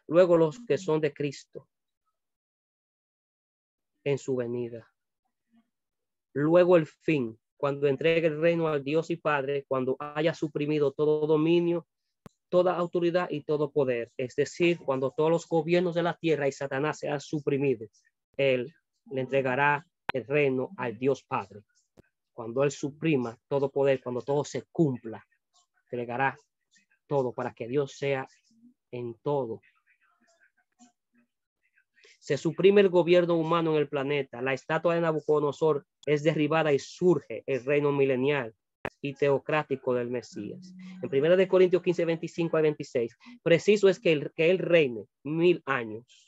[SPEAKER 1] Luego los que son de Cristo en su venida. Luego el fin, cuando entregue el reino al Dios y Padre, cuando haya suprimido todo dominio, toda autoridad y todo poder. Es decir, cuando todos los gobiernos de la tierra y Satanás sean suprimidos, Él le entregará el reino al Dios Padre. Cuando Él suprima todo poder, cuando todo se cumpla, entregará todo para que Dios sea en todo. Se suprime el gobierno humano en el planeta. La estatua de Nabucodonosor es derribada y surge el reino milenial y teocrático del Mesías. En 1 Corintios 15, 25 a 26, preciso es que él reine 1000 años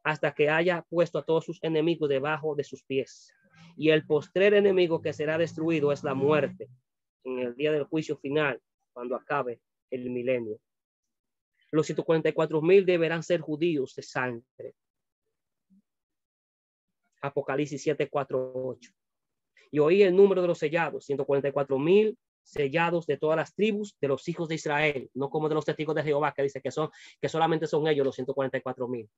[SPEAKER 1] hasta que haya puesto a todos sus enemigos debajo de sus pies. Y el postrer enemigo que será destruido es la muerte en el día del juicio final, cuando acabe el milenio. Los 144,000 deberán ser judíos de sangre. Apocalipsis 7, 4, 8. Y oí el número de los sellados, 144,000 sellados de todas las tribus de los hijos de Israel, no como de los testigos de Jehová, que dice que solamente son ellos los 144,000,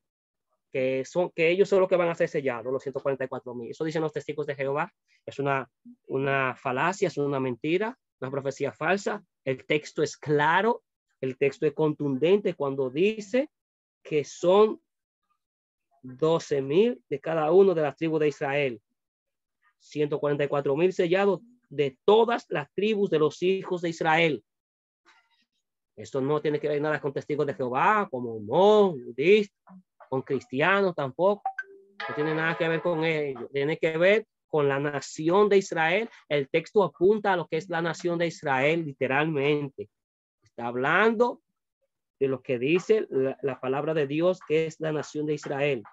[SPEAKER 1] que ellos son los que van a ser sellados, los 144,000. Eso dicen los testigos de Jehová. Es una falacia, es una mentira, una profecía falsa. El texto es claro, el texto es contundente cuando dice que son 12,000 de cada uno de las tribus de Israel. 144,000 sellados de todas las tribus de los hijos de Israel. Esto no tiene que ver nada con testigos de Jehová, como budistas, con cristianos tampoco. No tiene nada que ver con ellos. Tiene que ver con la nación de Israel. El texto apunta a lo que es la nación de Israel, literalmente. Está hablando de lo que dice la palabra de Dios, que es la nación de Israel.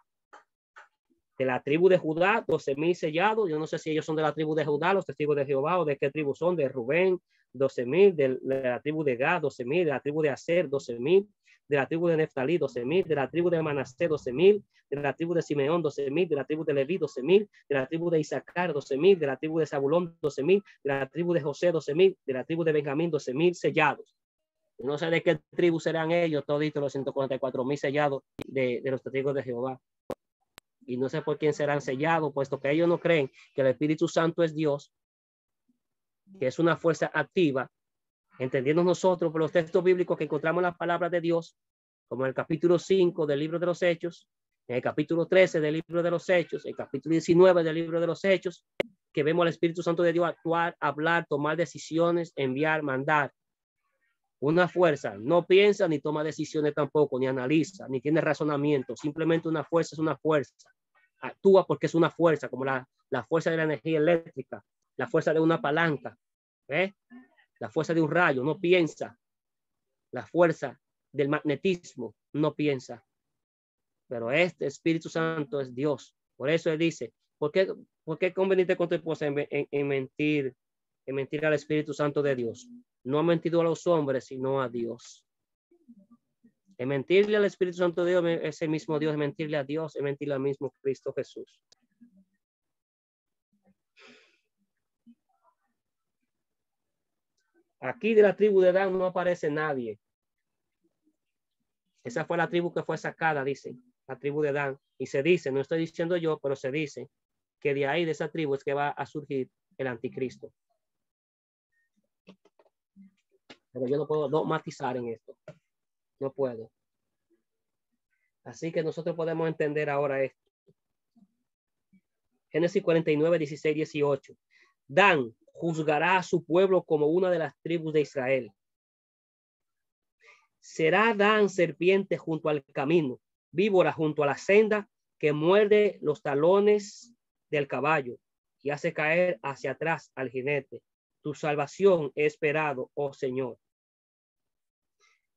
[SPEAKER 1] De la tribu de Judá, 12,000 sellados. Yo no sé si ellos son de la tribu de Judá, los testigos de Jehová, o de qué tribu son. De Rubén, 12,000. De la tribu de Gad, 12,000. De la tribu de Aser, 12,000. De la tribu de Neftalí, 12,000. De la tribu de Manasés, 12,000. De la tribu de Simeón, 12,000. De la tribu de Leví, 12,000. De la tribu de Isaacar, 12,000. De la tribu de Zabulón, 12,000. De la tribu de José, 12,000. De la tribu de Benjamín, 12,000 sellados. No sé de qué tribu serán ellos, toditos los 144,000 sellados de los testigos de Jehová. Y no sé por quién serán sellados, puesto que ellos no creen que el Espíritu Santo es Dios, que es una fuerza activa, entendiendo nosotros por los textos bíblicos que encontramos en las palabras de Dios, como en el capítulo 5 del libro de los Hechos, en el capítulo 13 del libro de los Hechos, el capítulo 19 del libro de los Hechos, que vemos al Espíritu Santo de Dios actuar, hablar, tomar decisiones, enviar, mandar. Una fuerza no piensa ni toma decisiones tampoco, ni analiza, ni tiene razonamiento. Simplemente una fuerza es una fuerza. Actúa porque es una fuerza, como la fuerza de la energía eléctrica, la fuerza de una palanca, la fuerza de un rayo. No piensa. La fuerza del magnetismo no piensa. Pero este Espíritu Santo es Dios. Por eso él dice, ¿por qué conveniste con tu esposa en mentir al Espíritu Santo de Dios? No ha mentido a los hombres, sino a Dios. En mentirle al Espíritu Santo de Dios, ese mismo Dios, es mentirle a Dios, es mentirle al mismo Cristo Jesús. Aquí de la tribu de Dan no aparece nadie. Esa fue la tribu que fue sacada, dicen, la tribu de Dan. Y se dice, no estoy diciendo yo, pero se dice que de ahí, de esa tribu, es que va a surgir el anticristo. Pero yo no puedo dogmatizar en esto. No puedo. Así que nosotros podemos entender ahora esto. Génesis 49, 16, 18. Dan juzgará a su pueblo como una de las tribus de Israel. Será Dan serpiente junto al camino, víbora junto a la senda, que muerde los talones del caballo y hace caer hacia atrás al jinete. Tu salvación he esperado, oh Señor.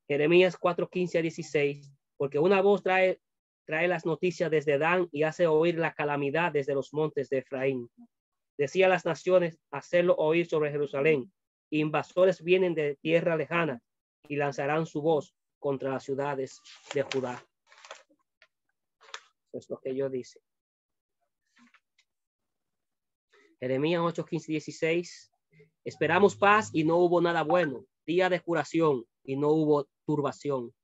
[SPEAKER 1] Jeremías 4, 15 a 16. Porque una voz trae las noticias desde Dan y hace oír la calamidad desde los montes de Efraín. Decía a las naciones, hacerlo oír sobre Jerusalén. Invasores vienen de tierra lejana y lanzarán su voz contra las ciudades de Judá. Eso es lo que ellos dicen. Jeremías 8, 15 y 16. Esperamos paz y no hubo nada bueno. Día de curación y no hubo turbación.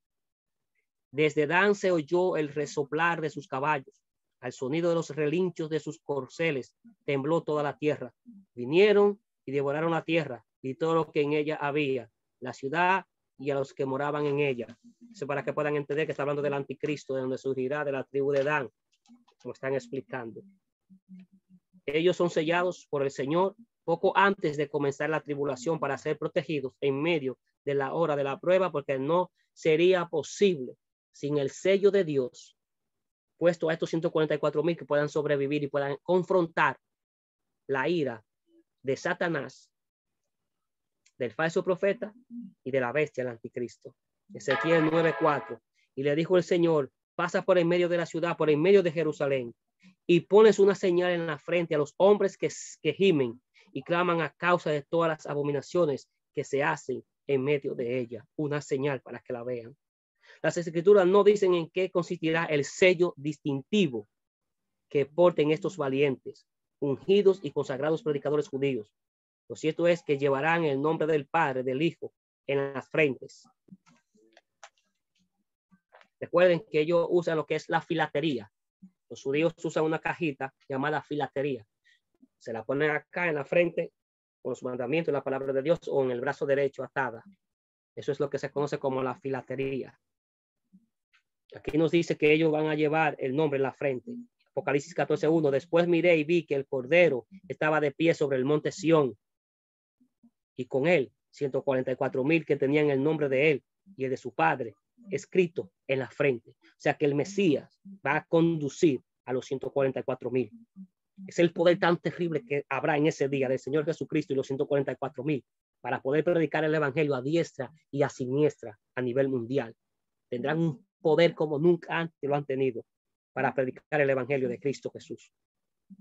[SPEAKER 1] Desde Dan se oyó el resoplar de sus caballos. Al sonido de los relinchos de sus corceles tembló toda la tierra. Vinieron y devoraron la tierra y todo lo que en ella había, la ciudad y a los que moraban en ella. Eso para que puedan entender que está hablando del anticristo, de donde surgirá de la tribu de Dan, como están explicando. Ellos son sellados por el Señor poco antes de comenzar la tribulación para ser protegidos en medio de la hora de la prueba, porque no sería posible sin el sello de Dios puesto a estos 144,000 que puedan sobrevivir y puedan confrontar la ira de Satanás, del falso profeta y de la bestia, el anticristo. Ezequiel 9:4. Y le dijo el Señor, pasa por en medio de la ciudad, por en medio de Jerusalén, y pones una señal en la frente a los hombres que gimen y claman a causa de todas las abominaciones que se hacen en medio de ella. Una señal para que la vean. Las escrituras no dicen en qué consistirá el sello distintivo que porten estos valientes, ungidos y consagrados predicadores judíos. Lo cierto es que llevarán el nombre del Padre, del Hijo, en las frentes. Recuerden que ellos usan lo que es la filatería. Los judíos usan una cajita llamada filatería. Se la ponen acá en la frente con los mandamientos y la palabra de Dios, o en el brazo derecho atada. Eso es lo que se conoce como la filatería. Aquí nos dice que ellos van a llevar el nombre en la frente. Apocalipsis 14:1. Después miré y vi que el Cordero estaba de pie sobre el monte Sión, y con él 144,000 que tenían el nombre de él y el de su padre escrito en la frente. O sea que el Mesías va a conducir a los 144,000. Es el poder tan terrible que habrá en ese día del Señor Jesucristo y los 144,000 para poder predicar el evangelio a diestra y a siniestra a nivel mundial. Tendrán un poder como nunca antes lo han tenido para predicar el evangelio de Cristo Jesús.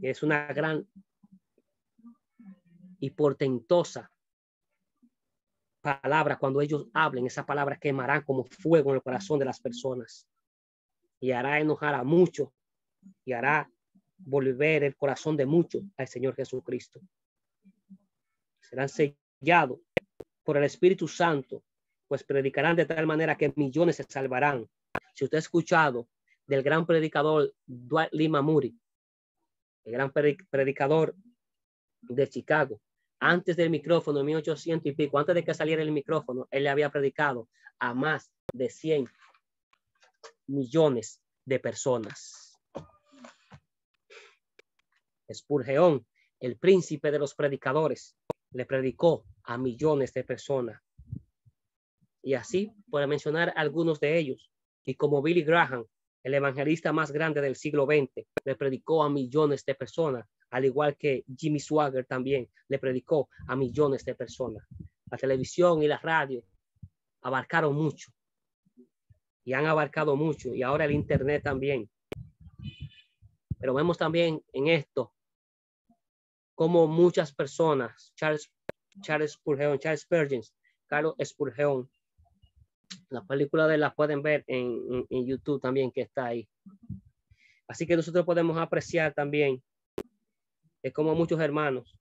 [SPEAKER 1] Es una gran y portentosa palabra. Cuando ellos hablen, esa palabra quemará como fuego en el corazón de las personas y hará enojar a muchos y hará volver el corazón de muchos al Señor Jesucristo. Serán sellados por el Espíritu Santo, pues predicarán de tal manera que millones se salvarán. Si usted ha escuchado del gran predicador Dwight Lee Moody, el gran predicador de Chicago, antes del micrófono, en 1800 y pico, antes de que saliera el micrófono, él le había predicado a más de 100 millones de personas. Spurgeon, el príncipe de los predicadores, le predicó a millones de personas. Y así, por mencionar algunos de ellos, y como Billy Graham, el evangelista más grande del siglo XX, le predicó a millones de personas, al igual que Jimmy Swaggart también le predicó a millones de personas. La televisión y la radio abarcaron mucho, y han abarcado mucho, y ahora el internet también. Pero vemos también en esto como muchas personas, Charles Spurgeon, Carlos Spurgeon, la película de la pueden ver en YouTube también, que está ahí. Así que nosotros podemos apreciar también es como muchos hermanos,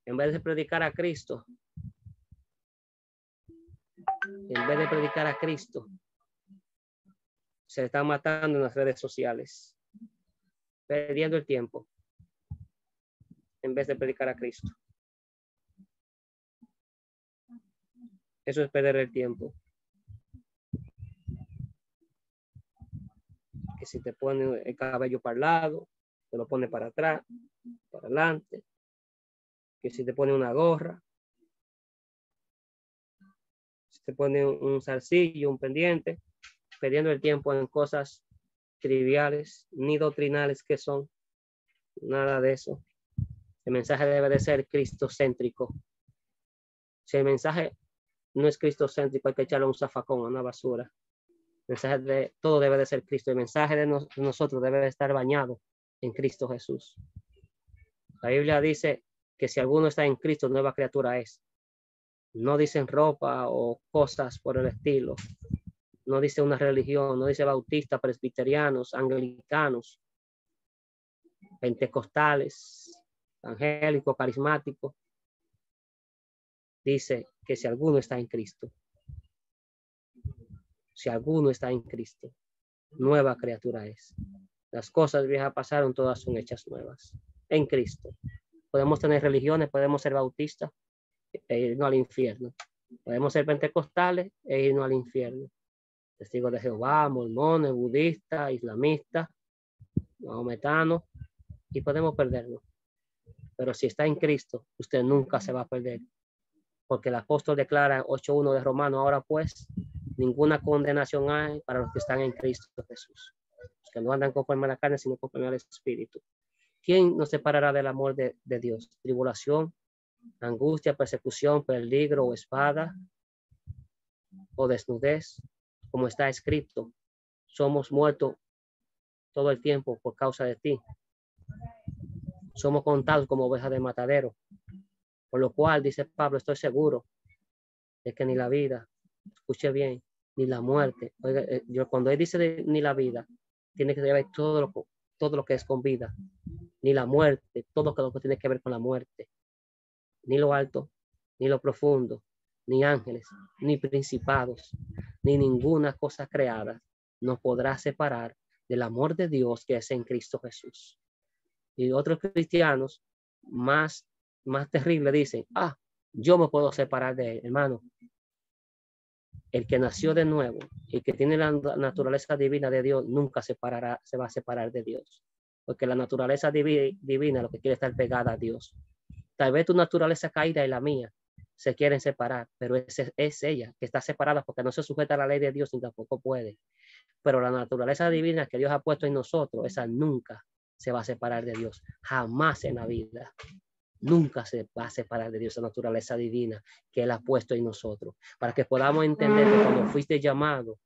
[SPEAKER 1] en vez de predicar a Cristo, se están matando en las redes sociales, perdiendo el tiempo. en vez de predicar a Cristo. Eso es perder el tiempo. Que si te pone el cabello para el lado, te lo pone para atrás, para adelante. Que si te pone una gorra, si te pone un zarcillo, un pendiente, perdiendo el tiempo en cosas triviales, ni doctrinales que son, nada de eso. El mensaje debe de ser cristocéntrico. Si el mensaje no es cristocéntrico, hay que echarle un zafacón a una basura. El mensaje de todo debe de ser Cristo. El mensaje de nosotros debe de estar bañado en Cristo Jesús. La Biblia dice que si alguno está en Cristo, nueva criatura es. No dicen ropa o cosas por el estilo. No dice una religión, no dice bautistas, presbiterianos, anglicanos, pentecostales, evangélicos, carismáticos. Dice que si alguno está en Cristo, si alguno está en Cristo, nueva criatura es. Las cosas viejas pasaron, todas son hechas nuevas en Cristo. Podemos tener religiones, podemos ser bautistas e irnos al infierno. Podemos ser pentecostales e irnos al infierno. Testigos de Jehová, mormones, budistas, islamistas, mahometanos, y podemos perdernos. Pero si está en Cristo, usted nunca se va a perder. Porque el apóstol declara en 8:1 de Romanos, ahora pues, ninguna condenación hay para los que están en Cristo Jesús. Los que no andan conforme a la carne, sino conforme al Espíritu. ¿Quién nos separará del amor de Dios? Tribulación, angustia, persecución, peligro o espada o desnudez, como está escrito. Somos muertos todo el tiempo por causa de ti. Somos contados como ovejas de matadero. Por lo cual, dice Pablo, estoy seguro de que ni la vida, escuche bien, ni la muerte. Oiga, cuando él dice ni la vida, tiene que ver todo lo que es con vida. Ni la muerte, todo lo que tiene que ver con la muerte. Ni lo alto, ni lo profundo, ni ángeles, ni principados, ni ninguna cosa creada nos podrá separar del amor de Dios que es en Cristo Jesús. Y otros cristianos más terribles dicen, yo me puedo separar de él. Hermano, el que nació de nuevo, el que tiene la naturaleza divina de Dios, nunca se va a separar de Dios. Porque la naturaleza divina lo que quiere es estar pegada a Dios. Tal vez tu naturaleza caída y la mía se quieren separar, pero es ella que está separada porque no se sujeta a la ley de Dios ni tampoco puede. Pero la naturaleza divina que Dios ha puesto en nosotros, esa nunca se va a separar de Dios. Jamás en la vida. Nunca se va a separar de Dios, esa naturaleza divina que Él ha puesto en nosotros. Para que podamos entender que cuando fuiste llamado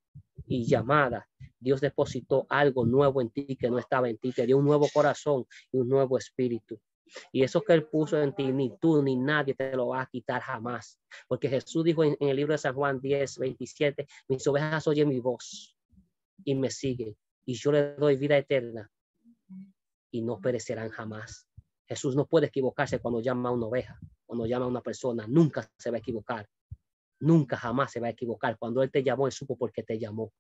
[SPEAKER 1] y llamada, Dios depositó algo nuevo en ti que no estaba en ti. Te dio un nuevo corazón y un nuevo espíritu. Y eso que Él puso en ti, ni tú ni nadie te lo va a quitar jamás. Porque Jesús dijo en el libro de San Juan 10:27, mis ovejas oyen mi voz y me siguen. Y yo le doy vida eterna y no perecerán jamás. Jesús no puede equivocarse cuando llama a una oveja, cuando llama a una persona. Nunca se va a equivocar. Nunca jamás se va a equivocar. Cuando Él te llamó, Él supo por qué te llamó.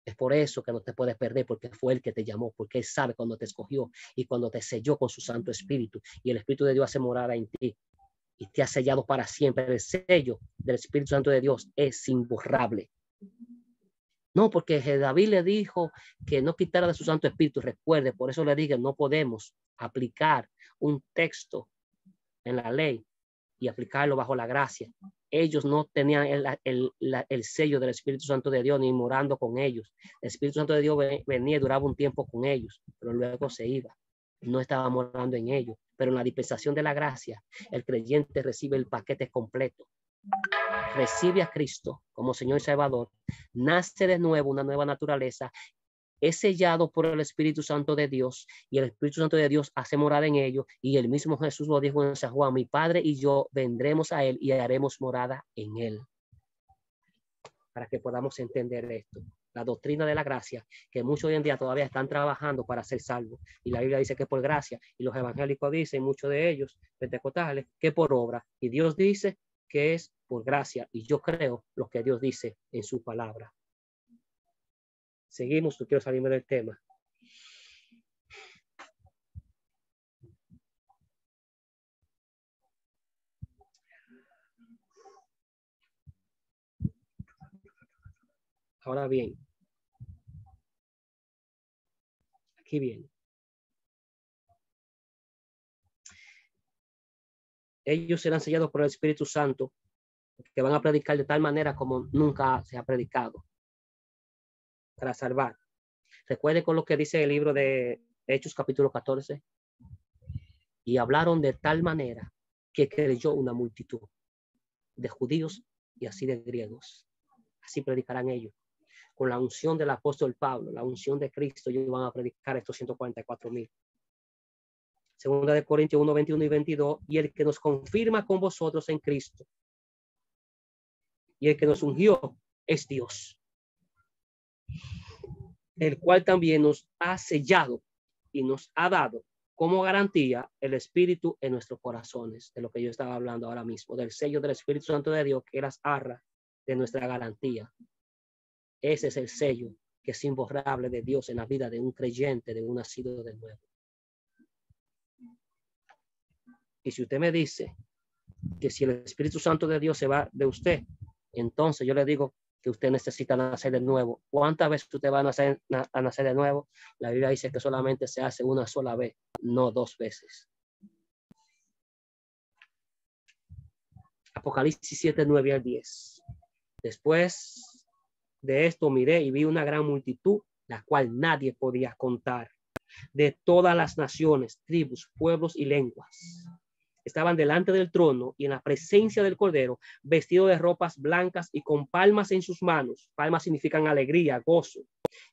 [SPEAKER 1] Es por eso que no te puedes perder, porque fue Él que te llamó, porque Él sabe cuando te escogió y cuando te selló con su Santo Espíritu. Y el Espíritu de Dios hace morada en ti y te ha sellado para siempre. El sello del Espíritu Santo de Dios es imborrable. No, porque David le dijo que no quitara de su Santo Espíritu. Recuerde, por eso le dije, no podemos aplicar un texto en la ley y aplicarlo bajo la gracia. Ellos no tenían el sello del Espíritu Santo de Dios ni morando con ellos. El Espíritu Santo de Dios venía y duraba un tiempo con ellos, pero luego se iba. No estaba morando en ellos. Pero en la dispensación de la gracia, el creyente recibe el paquete completo. Recibe a Cristo como Señor y Salvador, nace de nuevo una nueva naturaleza, es sellado por el Espíritu Santo de Dios y el Espíritu Santo de Dios hace morada en ellos y el mismo Jesús lo dijo en San Juan, mi Padre y yo vendremos a Él y haremos morada en Él. Para que podamos entender esto. La doctrina de la gracia, que muchos hoy en día todavía están trabajando para ser salvos. Y la Biblia dice que por gracia, y los evangélicos dicen, muchos de ellos, pentecostales, que por obra. Y Dios dice que es por gracia. Y yo creo lo que Dios dice en su palabra. Seguimos, no quiero salirme del tema. Ahora bien, aquí viene. Ellos serán sellados por el Espíritu Santo, que van a predicar de tal manera como nunca se ha predicado para salvar. Recuerde con lo que dice el libro de Hechos capítulo 14. Y hablaron de tal manera que creyó una multitud de judíos y así de griegos. Así predicarán ellos. Con la unción del apóstol Pablo, la unción de Cristo, ellos van a predicar estos 144,000. Segunda de Corintios 1, 21 y 22. Y el que nos confirma con vosotros en Cristo y el que nos ungió es Dios, el cual también nos ha sellado y nos ha dado como garantía el Espíritu en nuestros corazones, de lo que yo estaba hablando ahora mismo, del sello del Espíritu Santo de Dios, que las arras de nuestra garantía. Ese es el sello que es imborrable de Dios en la vida de un creyente, de un nacido de nuevo. Y si usted me dice que si el Espíritu Santo de Dios se va de usted, entonces yo le digo que usted necesita nacer de nuevo. ¿Cuántas veces usted va a nacer de nuevo? La Biblia dice que solamente se hace una sola vez, no 2 veces. Apocalipsis 7, 9 al 10. Después de esto miré y vi una gran multitud, la cual nadie podía contar, de todas las naciones, tribus, pueblos y lenguas. Estaban delante del trono y en la presencia del Cordero, vestidos de ropas blancas y con palmas en sus manos. Palmas significan alegría, gozo.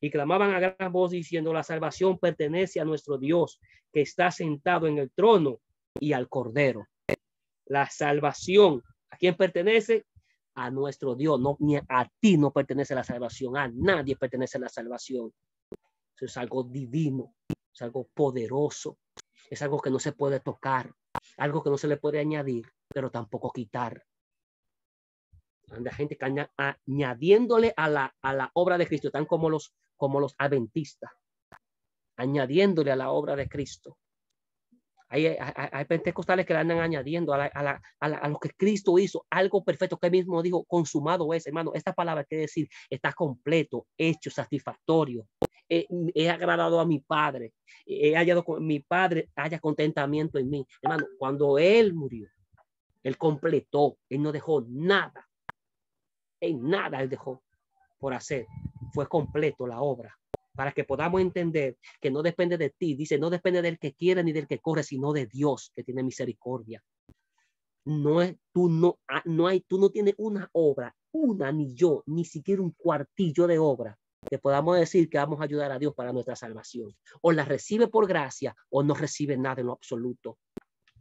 [SPEAKER 1] Y clamaban a gran voz diciendo: la salvación pertenece a nuestro Dios, que está sentado en el trono, y al Cordero. La salvación, ¿a quién pertenece? A nuestro Dios. No, ni a ti no pertenece la salvación, a nadie pertenece la salvación. Eso es algo divino, es algo poderoso, es algo que no se puede tocar, algo que no se le puede añadir, pero tampoco quitar. Hay gente que añadiéndole a la obra de Cristo, están como los adventistas, añadiéndole a la obra de Cristo. Hay pentecostales que le andan añadiendo a lo que Cristo hizo, algo perfecto que él mismo dijo: consumado es, hermano. Esta palabra quiere decir: está completo, hecho, satisfactorio. He agradado a mi Padre, he hallado con mi Padre, haya contentamiento en mí. Hermano, cuando él murió, él completó, él no dejó nada, en nada él dejó por hacer. Fue completo la obra, para que podamos entender que no depende de ti. Dice: no depende del que quiere ni del que corre, sino de Dios, que tiene misericordia. Tú no tienes una obra, ni yo, ni siquiera un cuartillo de obra que podamos decir que vamos a ayudar a Dios para nuestra salvación. O la recibe por gracia o no recibe nada en lo absoluto.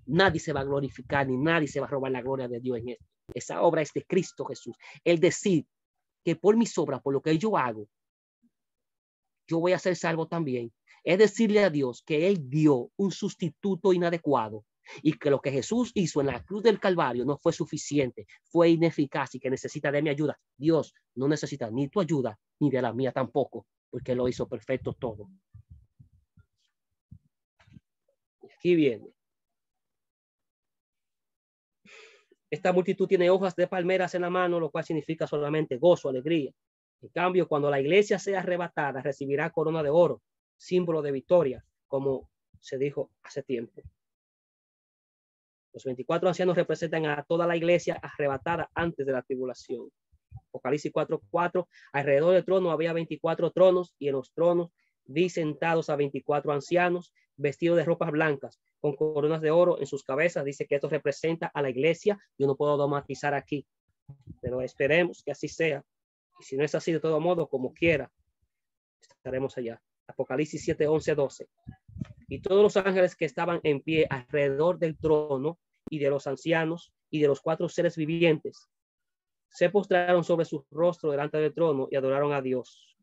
[SPEAKER 1] Nadie se va a glorificar ni nadie se va a robar la gloria de Dios en esto. Esa obra es de Cristo Jesús. El decir que por mis obras, por lo que yo hago, yo voy a ser salvo también, es decirle a Dios que él dio un sustituto inadecuado y que lo que Jesús hizo en la cruz del Calvario no fue suficiente, fue ineficaz y que necesita de mi ayuda. Dios no necesita ni tu ayuda ni de la mía tampoco, porque lo hizo perfecto todo. Aquí viene. Esta multitud tiene hojas de palmeras en la mano, lo cual significa solamente gozo, alegría. En cambio, cuando la iglesia sea arrebatada, recibirá corona de oro, símbolo de victoria, como se dijo hace tiempo. Los 24 ancianos representan a toda la iglesia arrebatada antes de la tribulación. Apocalipsis 4:4. Alrededor del trono había 24 tronos, y en los tronos vi sentados a 24 ancianos vestidos de ropas blancas con coronas de oro en sus cabezas. Dice que esto representa a la iglesia. Yo no puedo dogmatizar aquí, pero esperemos que así sea. Y si no es así, de todo modo, como quiera, estaremos allá. Apocalipsis 7, 11, 12. Y todos los ángeles que estaban en pie alrededor del trono y de los ancianos y de los 4 seres vivientes se postraron sobre su rostro delante del trono y adoraron a Dios.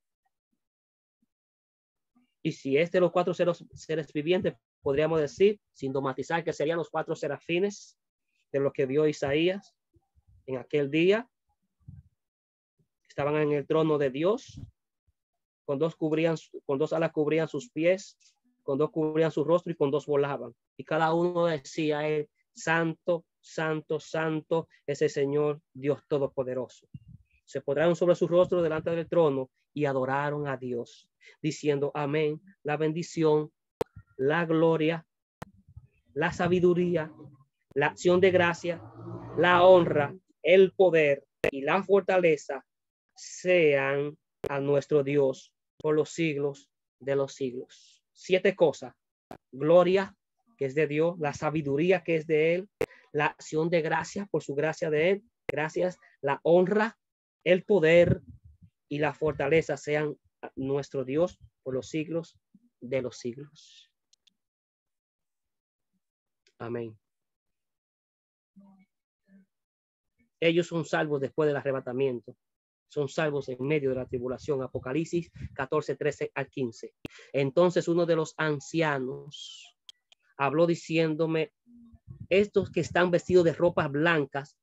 [SPEAKER 1] Y si es de los 4 seres vivientes, podríamos decir, sin dogmatizar, que serían los 4 serafines de lo que vio Isaías en aquel día. Estaban en el trono de Dios, con 2 alas cubrían sus pies, con 2 cubrían su rostro y con 2 volaban. Y cada uno decía: santo, santo, santo es el Señor Dios Todopoderoso. se postraron sobre su rostro delante del trono y adoraron a Dios, diciendo amén, la bendición, la gloria, la sabiduría, la acción de gracia, la honra, el poder y la fortaleza sean a nuestro Dios por los siglos de los siglos. 7 cosas: gloria, que es de Dios, la sabiduría, que es de Él, la acción de gracia, por su gracia de Él, gracias, la honra, el poder y la fortaleza sean a nuestro Dios por los siglos de los siglos. Amén. Ellos son salvos después del arrebatamiento. Son salvos en medio de la tribulación. Apocalipsis 14, 13 al 15. Entonces uno de los ancianos habló diciéndome, estos que están vestidos de ropas blancas,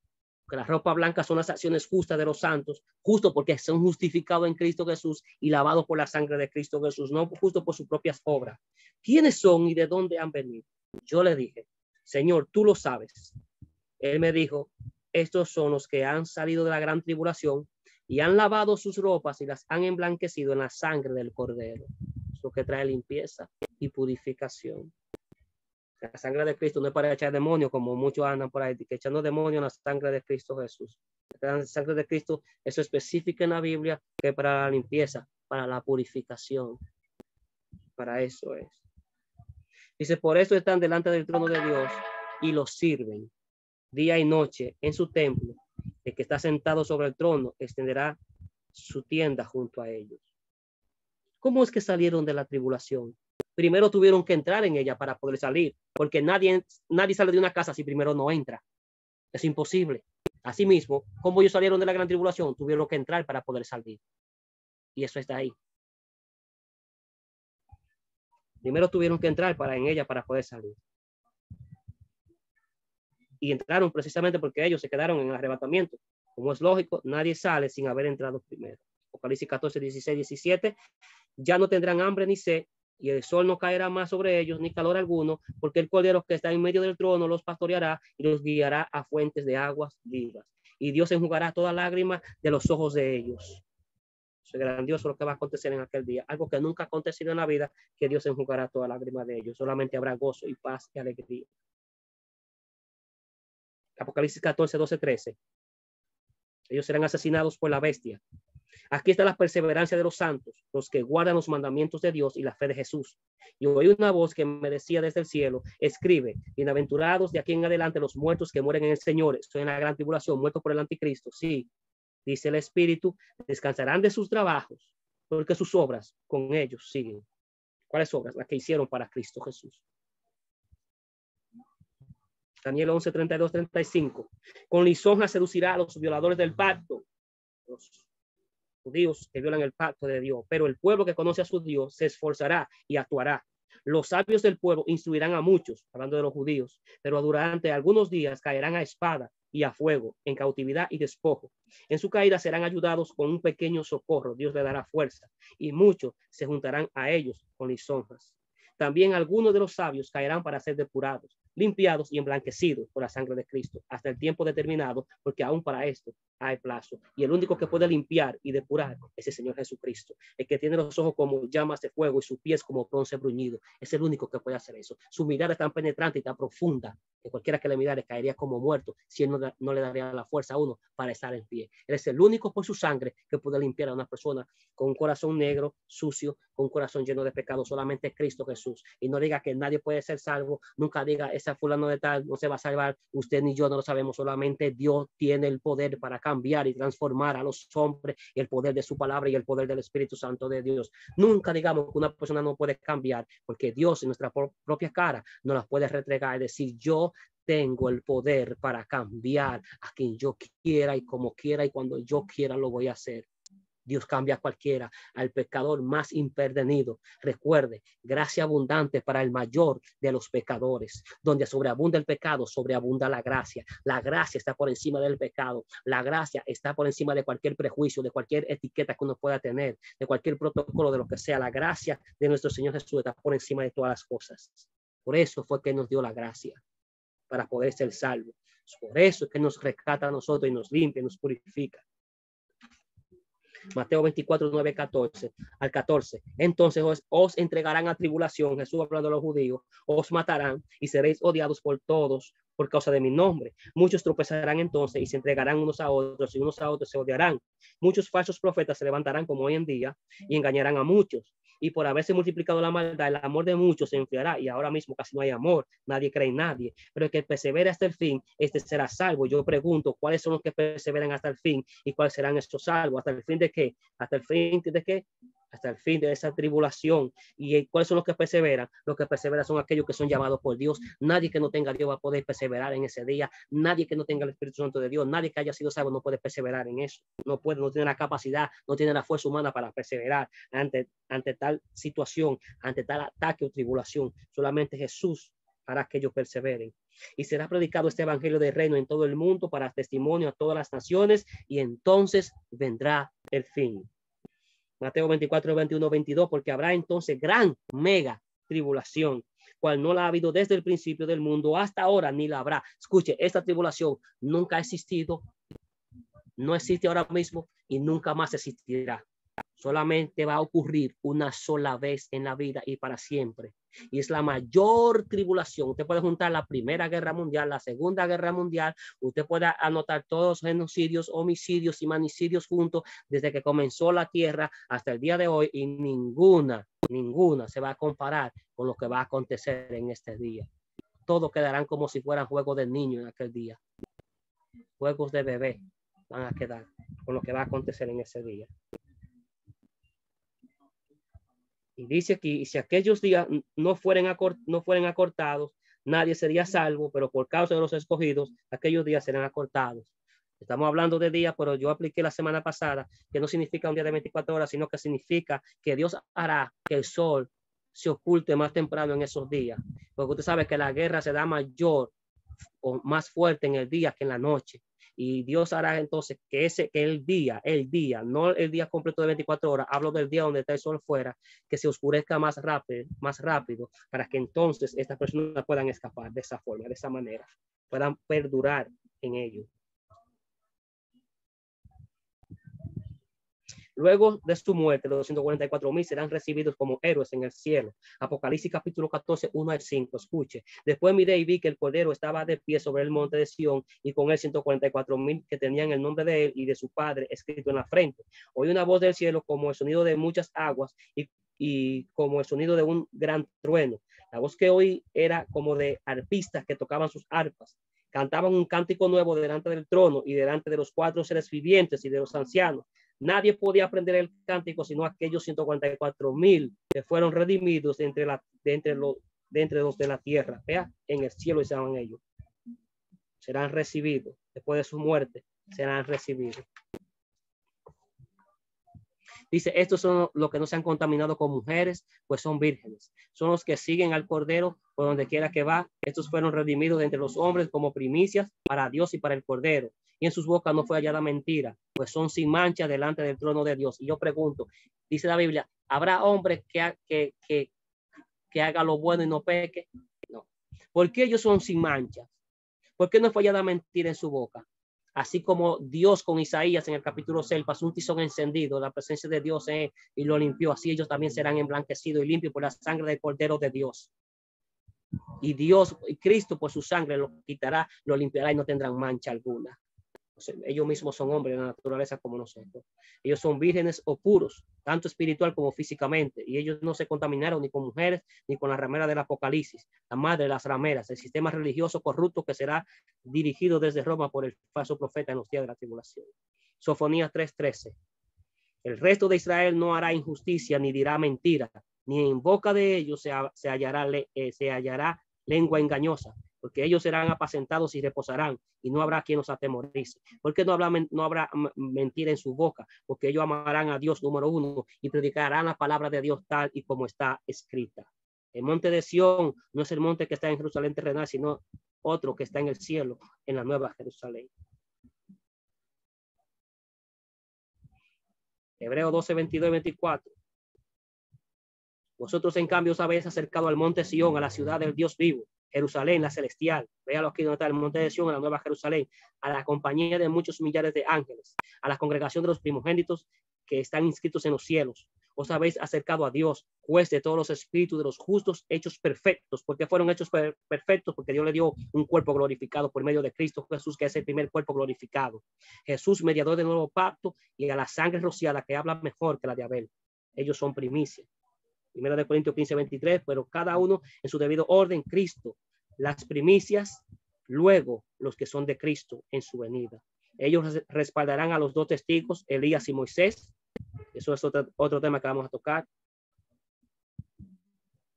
[SPEAKER 1] que las ropas blancas son las acciones justas de los santos, justo porque son justificados en Cristo Jesús y lavados por la sangre de Cristo Jesús, no justo por sus propias obras. ¿Quiénes son y de dónde han venido? Yo le dije, Señor, tú lo sabes. Él me dijo, estos son los que han salido de la gran tribulación y han lavado sus ropas y las han emblanquecido en la sangre del Cordero. Eso que trae limpieza y purificación. La sangre de Cristo no es para echar demonios, como muchos andan por ahí, que echando demonios en la sangre de Cristo Jesús. La sangre de Cristo es específica en la Biblia, que es para la limpieza, para la purificación. Para eso es. Dice, por eso están delante del trono de Dios y los sirven día y noche en su templo. El que está sentado sobre el trono extenderá su tienda junto a ellos. ¿Cómo es que salieron de la tribulación? Primero tuvieron que entrar en ella para poder salir, porque nadie sale de una casa si primero no entra. Es imposible. Asimismo, como ellos salieron de la gran tribulación, tuvieron que entrar para poder salir. Y eso está ahí. Primero tuvieron que entrar en ella para poder salir. Y entraron precisamente porque ellos se quedaron en el arrebatamiento. Como es lógico, nadie sale sin haber entrado primero. Apocalipsis 14, 16, 17. Ya no tendrán hambre ni sed, y el sol no caerá más sobre ellos, ni calor alguno, porque el Cordero que está en medio del trono los pastoreará y los guiará a fuentes de aguas vivas. Y Dios enjugará toda lágrima de los ojos de ellos. Eso es grandioso lo que va a acontecer en aquel día. Algo que nunca ha acontecido en la vida, que Dios enjugará toda lágrima de ellos. Solamente habrá gozo y paz y alegría. Apocalipsis 14, 12, 13. Ellos serán asesinados por la bestia. Aquí está la perseverancia de los santos, los que guardan los mandamientos de Dios y la fe de Jesús. Y oí una voz que me decía desde el cielo, escribe, bienaventurados de aquí en adelante los muertos que mueren en el Señor. Estoy en la gran tribulación, muertos por el anticristo. Sí, dice el Espíritu, descansarán de sus trabajos, porque sus obras con ellos siguen. ¿Cuáles obras? Las que hicieron para Cristo Jesús. Daniel 11, 32, 35. Con lisonja seducirá a los violadores del pacto, los judíos que violan el pacto de Dios, pero el pueblo que conoce a su Dios se esforzará y actuará. Los sabios del pueblo instruirán a muchos, hablando de los judíos, pero durante algunos días caerán a espada y a fuego, en cautividad y despojo. En su caída serán ayudados con un pequeño socorro. Dios le dará fuerza y muchos se juntarán a ellos con lisonjas. También algunos de los sabios caerán para ser depurados, limpiados y emblanquecidos por la sangre de Cristo, hasta el tiempo determinado, porque aún para esto hay plazo. Y el único que puede limpiar y depurar es el Señor Jesucristo, el que tiene los ojos como llamas de fuego y sus pies como bronce bruñido. Es el único que puede hacer eso. Su mirada es tan penetrante y tan profunda que cualquiera que le mirara caería como muerto si él no le daría la fuerza a uno para estar en pie. Él es el único por su sangre que puede limpiar a una persona con un corazón negro, sucio, con un corazón lleno de pecado. Solamente Cristo Jesús. Y no diga que nadie puede ser salvo. Nunca diga, esa fulano de tal no se va a salvar. Usted ni yo no lo sabemos. Solamente Dios tiene el poder para cambiar y transformar a los hombres, y el poder de su palabra y el poder del Espíritu Santo de Dios. Nunca digamos que una persona no puede cambiar, porque Dios en nuestra propia cara nos las puede retregar y decir, yo tengo el poder para cambiar a quien yo quiera y como quiera y cuando yo quiera lo voy a hacer. Dios cambia a cualquiera, al pecador más imperdenido. Recuerde, gracia abundante para el mayor de los pecadores. Donde sobreabunda el pecado, sobreabunda la gracia. La gracia está por encima del pecado. La gracia está por encima de cualquier prejuicio, de cualquier etiqueta que uno pueda tener, de cualquier protocolo, de lo que sea. La gracia de nuestro Señor Jesús está por encima de todas las cosas. Por eso fue que nos dio la gracia, para poder ser salvos. Por eso es que nos rescata a nosotros y nos limpia y nos purifica. Mateo 24, 9, 14 al 14. Entonces os entregarán a tribulación, Jesús hablando a los judíos, os matarán y seréis odiados por todos por causa de mi nombre. Muchos tropezarán entonces y se entregarán unos a otros y unos a otros se odiarán. Muchos falsos profetas se levantarán como hoy en día y engañarán a muchos. Y por haberse multiplicado la maldad, el amor de muchos se enfriará y ahora mismo casi no hay amor, nadie cree en nadie. Pero el que persevere hasta el fin, este será salvo. Yo pregunto, ¿cuáles son los que perseveran hasta el fin y cuáles serán estos salvos? ¿Hasta el fin de qué? ¿Hasta el fin de qué? Hasta el fin de esa tribulación. ¿Y cuáles son los que perseveran? Los que perseveran son aquellos que son llamados por Dios. Nadie que no tenga a Dios va a poder perseverar en ese día. Nadie que no tenga el Espíritu Santo de Dios, nadie que haya sido salvo no puede perseverar en eso. No puede, no tiene la capacidad, no tiene la fuerza humana para perseverar ante tal situación, ante tal ataque o tribulación. Solamente Jesús hará que ellos perseveren. Y será predicado este evangelio del reino en todo el mundo para testimonio a todas las naciones y entonces vendrá el fin. Mateo 24, 21, 22, porque habrá entonces gran, mega tribulación, cual no la ha habido desde el principio del mundo hasta ahora, ni la habrá. Escuche, esta tribulación nunca ha existido, no existe ahora mismo y nunca más existirá. Solamente va a ocurrir una sola vez en la vida y para siempre. Y es la mayor tribulación. Usted puede juntar la Primera Guerra Mundial, la Segunda Guerra Mundial. Usted puede anotar todos los genocidios, homicidios y manicidios juntos desde que comenzó la tierra hasta el día de hoy. Y ninguna se va a comparar con lo que va a acontecer en este día. Todos quedarán como si fueran juegos de niños en aquel día. Juegos de bebé van a quedar con lo que va a acontecer en ese día. Y dice aquí, si aquellos días no fueren acortados, nadie sería salvo, pero por causa de los escogidos, aquellos días serán acortados. Estamos hablando de días, pero yo apliqué la semana pasada, que no significa un día de 24 horas, sino que significa que Dios hará que el sol se oculte más temprano en esos días. Porque usted sabe que la guerra se da mayor o más fuerte en el día que en la noche. Y Dios hará entonces que el día, no el día completo de 24 horas, hablo del día donde está el sol fuera, que se oscurezca más rápido, para que entonces estas personas puedan escapar de esa forma, de esa manera, puedan perdurar en ello. Luego de su muerte, los 244,000 serán recibidos como héroes en el cielo. Apocalipsis capítulo 14, 1 al 5. Escuche. Después miré y vi que el Cordero estaba de pie sobre el monte de Sión y con él 144,000 que tenían el nombre de él y de su padre escrito en la frente. Oí una voz del cielo como el sonido de muchas aguas y como el sonido de un gran trueno. La voz que oí era como de arpistas que tocaban sus arpas. Cantaban un cántico nuevo delante del trono y delante de los 4 seres vivientes y de los ancianos. Nadie podía aprender el cántico sino aquellos 144,000 que fueron redimidos de entre los de la tierra. Vea, en el cielo estaban ellos. Serán recibidos después de su muerte, serán recibidos. Dice, estos son los que no se han contaminado con mujeres, pues son vírgenes. Son los que siguen al Cordero por donde quiera que va. Estos fueron redimidos de entre los hombres como primicias para Dios y para el Cordero. Y en sus bocas no fue hallada mentira, pues son sin mancha delante del trono de Dios. Y yo pregunto, dice la Biblia, ¿habrá hombres que haga lo bueno y no peque? No. ¿Por qué ellos son sin mancha? ¿Por qué no fue hallada mentira en su boca? Así como Dios con Isaías en el capítulo 6 pasó un tizón encendido, la presencia de Dios y lo limpió, así ellos también serán emblanquecidos y limpios por la sangre del Cordero de Dios. Y Dios y Cristo por su sangre lo quitará, lo limpiará y no tendrán mancha alguna. O sea, ellos mismos son hombres de la naturaleza como nosotros. Ellos son vírgenes o puros, tanto espiritual como físicamente, y ellos no se contaminaron ni con mujeres ni con la ramera del Apocalipsis, la madre de las rameras, el sistema religioso corrupto que será dirigido desde Roma por el falso profeta en los días de la tribulación. Sofonías 3:13. El resto de Israel no hará injusticia ni dirá mentira, ni en boca de ellos se hallará lengua engañosa, porque ellos serán apacentados y reposarán, y no habrá quien los atemorice. Porque no habrá mentira en su boca, porque ellos amarán a Dios, número 1, y predicarán la palabra de Dios tal y como está escrita. El monte de Sión no es el monte que está en Jerusalén terrenal, sino otro que está en el cielo, en la nueva Jerusalén. Hebreos 12, 22 y 24. Vosotros, en cambio, os habéis acercado al monte Sión, a la ciudad del Dios vivo, Jerusalén, la celestial. Véalo aquí donde está el monte de Sión, en la nueva Jerusalén, a la compañía de muchos millares de ángeles, a la congregación de los primogénitos que están inscritos en los cielos. Os habéis acercado a Dios, juez de todos los espíritus de los justos, hechos perfectos. ¿Por qué fueron hechos perfectos? Porque Dios le dio un cuerpo glorificado por medio de Cristo Jesús, que es el primer cuerpo glorificado. Jesús, mediador del nuevo pacto, y a la sangre rociada, que habla mejor que la de Abel. Ellos son primicia. 1 Corintios 15:23, pero cada uno en su debido orden. Cristo, las primicias, luego los que son de Cristo en su venida. Ellos respaldarán a los dos testigos, Elías y Moisés. Eso es otro tema que vamos a tocar.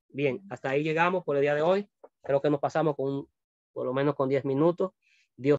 [SPEAKER 1] Bien, hasta ahí llegamos por el día de hoy. Creo que nos pasamos por lo menos con 10 minutos.